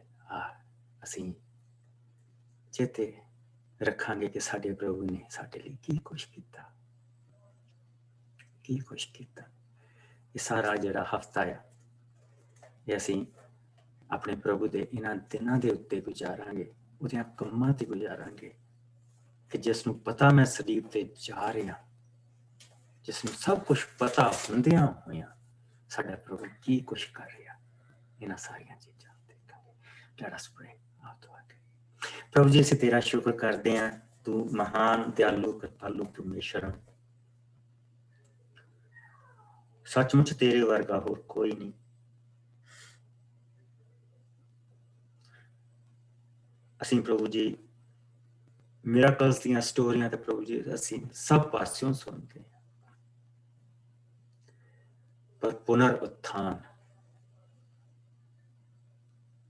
ਅਸੀਂ ਚੇਤੇ ਰੱਖਾਂਗੇ ਕਿ ਸਾਡੇ ਪ੍ਰਭੂ ਨੇ ਸਾਡੇ ਲਈ ਕੀ ਕੁਛ ਕੀਤਾ, ਕੀ ਕੁਛ ਕੀਤਾ। ਇਹ ਸਾਰਾ ਜਿਹੜਾ ਹਫਤਾ ਆ, ਇਹ ਅਸੀਂ ਆਪਣੇ ਪ੍ਰਭੂ ਦੇ ਇਹਨਾਂ ਦਿਨਾਂ ਦੇ ਉੱਤੇ ਗੁਜ਼ਾਰਾਂਗੇ, ਉਹਦੇ ਕੰਮਾਂ ਤੇ ਗੁਜ਼ਾਰਾਂਗੇ ਕਿ ਜਿਸ ਨੂੰ ਪਤਾ ਮੈਂ ਸਲੀਬ ਤੇ ਜਾ ਰਿਹਾ, ਜਿਸ ਨੂੰ ਸਭ ਕੁਛ ਪਤਾ ਹੁੰਦਿਆਂ ਹੋਇਆਂ ਸਾਡਾ ਪ੍ਰਭੂ ਕੀ ਕੁਛ ਕਰ ਰਿਹਾ, ਇਹਨਾਂ ਸਾਰੀਆਂ ਚੀਜ਼ਾਂ ਦੇਖਾਂਗੇ। Let us pray। ਪ੍ਰਭੂ ਜੀ, ਅਸੀਂ ਤੇਰਾ ਸ਼ੁਕਰ ਕਰਦੇ ਹਾਂ, ਤੂੰ ਮਹਾਨ ਦਿਆਲੂ ਕਰਤਾਲੂ ਪਰਮੇਸ਼ਰ ਹੈ। ਸੱਚਮੁੱਚ ਤੇਰੇ ਵਰਗਾ ਹੋਰ ਕੋਈ ਨਹੀਂ। ਅਸੀਂ ਪ੍ਰਭੂ ਜੀ ਮਿਰਾਕਲਸ ਦੀਆਂ ਸਟੋਰੀਆਂ ਤੇ ਪ੍ਰਭੂ ਜੀ ਅਸੀਂ ਸਭ ਪਾਸਿਓਂ ਸੁਣਦੇ ਹਾਂ, ਪਰ ਪੁਨਰ ਉਥਾਨ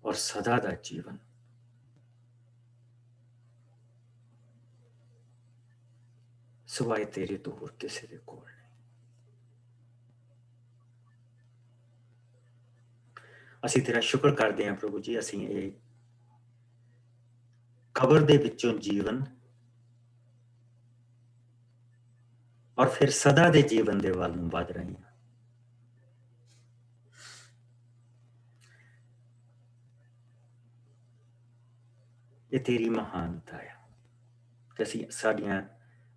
ਔਰ ਸਦਾ ਦਾ ਜੀਵਨ ਸਿਵਾਏ ਤੇਰੇ ਤੋਂ ਹੋਰ ਕਿਸੇ ਦੇ ਕੋਲ ਨਹੀਂ। ਅਸੀਂ ਤੇਰਾ ਸ਼ੁਕਰ ਕਰਦੇ ਹਾਂ ਪ੍ਰਭੂ ਜੀ, ਅਸੀਂ ਇਹ ਕਬਰ ਦੇ ਵਿੱਚੋਂ ਜੀਵਨ ਔਰ ਫਿਰ ਸਦਾ ਦੇ ਜੀਵਨ ਦੇ ਵੱਲ ਨੂੰ ਵਧ ਰਹੇ ਹਾਂ। ਇਹ ਤੇਰੀ ਮਹਾਨਤਾ ਆ ਕਿ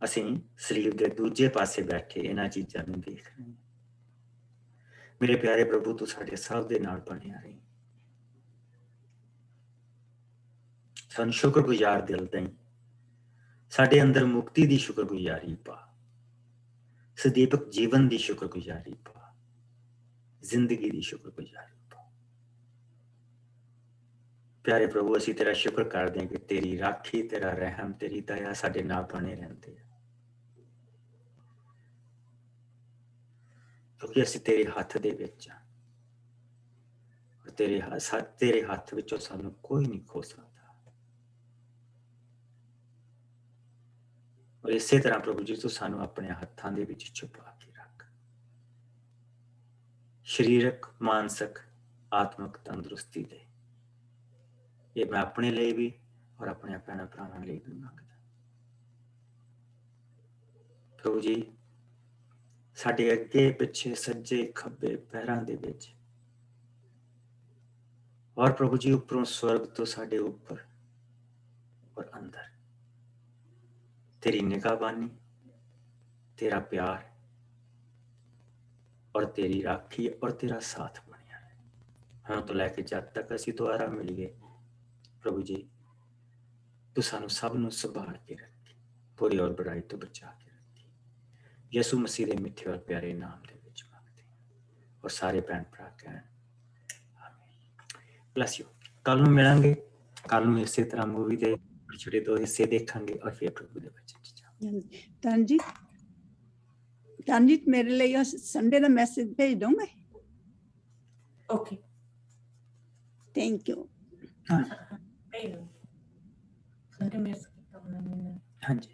ਅਸੀਂ ਸਰੀਰ ਦੇ ਦੂਜੇ ਪਾਸੇ ਬੈਠੇ ਇਹਨਾਂ ਚੀਜ਼ਾਂ ਨੂੰ ਦੇਖ ਰਹੇ ਹਾਂ। ਮੇਰੇ ਪਿਆਰੇ ਪ੍ਰਭੂ, ਤੂੰ ਸਾਡੇ ਸਭ ਦੇ ਨਾਲ ਬਣਿਆ ਰਹੀ। ਸਾਨੂੰ ਸ਼ੁਕਰਗੁਜ਼ਾਰ ਦਿਲ ਦੇਈਂ, ਸਾਡੇ ਅੰਦਰ ਮੁਕਤੀ ਦੀ ਸ਼ੁਕਰਗੁਜ਼ਾਰੀ ਪਾ, ਸਦੀਪਕ ਜੀਵਨ ਦੀ ਸ਼ੁਕਰਗੁਜ਼ਾਰੀ ਪਾ, ਜ਼ਿੰਦਗੀ ਦੀ ਸ਼ੁਕਰਗੁਜ਼ਾਰੀ ਪਾ। ਪਿਆਰੇ ਪ੍ਰਭੂ, ਅਸੀਂ ਤੇਰਾ ਸ਼ੁਕਰ ਕਰਦੇ ਹਾਂ ਕਿ ਤੇਰੀ ਰਾਖੀ, ਤੇਰਾ ਰਹਿਮ, ਤੇਰੀ ਦਇਆ ਸਾਡੇ ਨਾਲ ਬਣੇ ਰਹਿੰਦੇ ਆ, ਕਿਉਂਕਿ ਅਸੀਂ ਤੇਰੇ ਹੱਥ ਦੇ ਵਿੱਚ ਆ, ਤੇਰੇ ਹੱਥ ਵਿੱਚੋਂ ਸਾਨੂੰ ਕੋਈ ਨਹੀਂ ਖੋ ਸਕਦਾ। ਔਰ ਇਸੇ ਤਰ੍ਹਾਂ ਪ੍ਰਭੂ ਜੀ, ਤੂੰ ਸਾਨੂੰ ਆਪਣੇ ਹੱਥਾਂ ਦੇ ਵਿੱਚ ਛੁਪਾ ਕੇ ਰੱਖ। ਸਰੀਰਕ, ਮਾਨਸਿਕ, ਆਤਮਿਕ ਤੰਦਰੁਸਤੀ ਦੇ। ਇਹ ਮੈਂ ਆਪਣੇ ਲਈ ਵੀ ਔਰ ਆਪਣੇ ਭੈਣਾਂ ਭਰਾਵਾਂ ਲਈ ਵੀ ਮੰਗਦਾ। ਪ੍ਰਭੂ ਜੀ, ਸਾਡੇ ਅੱਗੇ ਪਿੱਛੇ, ਸੱਜੇ ਖੱਬੇ ਪੈਰਾਂ ਦੇ ਵਿੱਚ, ਔਰ ਪ੍ਰਭੂ ਜੀ ਉੱਪਰੋਂ ਸਵਰਗ ਤੋਂ ਸਾਡੇ ਉੱਪਰ ਔਰ ਅੰਦਰ तेरी निगाहबानी, तेरा प्यार और तेरी राखी और तेरा साथ बनिया रहे। हाँ तो लैके जब तक असी दोबारा मिलिए प्रभु जी, तू सानू सब नू संभाल के रखी, बुरी और बुराई तो बचा के रखी। यसु मसीह दे मिठे और प्यारे नाम दे विच मांगते हैं और सारे भैन भरा कहन आमीन। Bless you. कल नू मिलांगे, कल नू इसे तरह मूवी दे छोटे दो हिस्से देखेंगे और फिर प्रभु दे वचन च जाएंगे। तनजीत मेरे लिए संडे का मैसेज भेज दोगे? Okay, thank you. हाँ संडे मैसेज हाँ जी।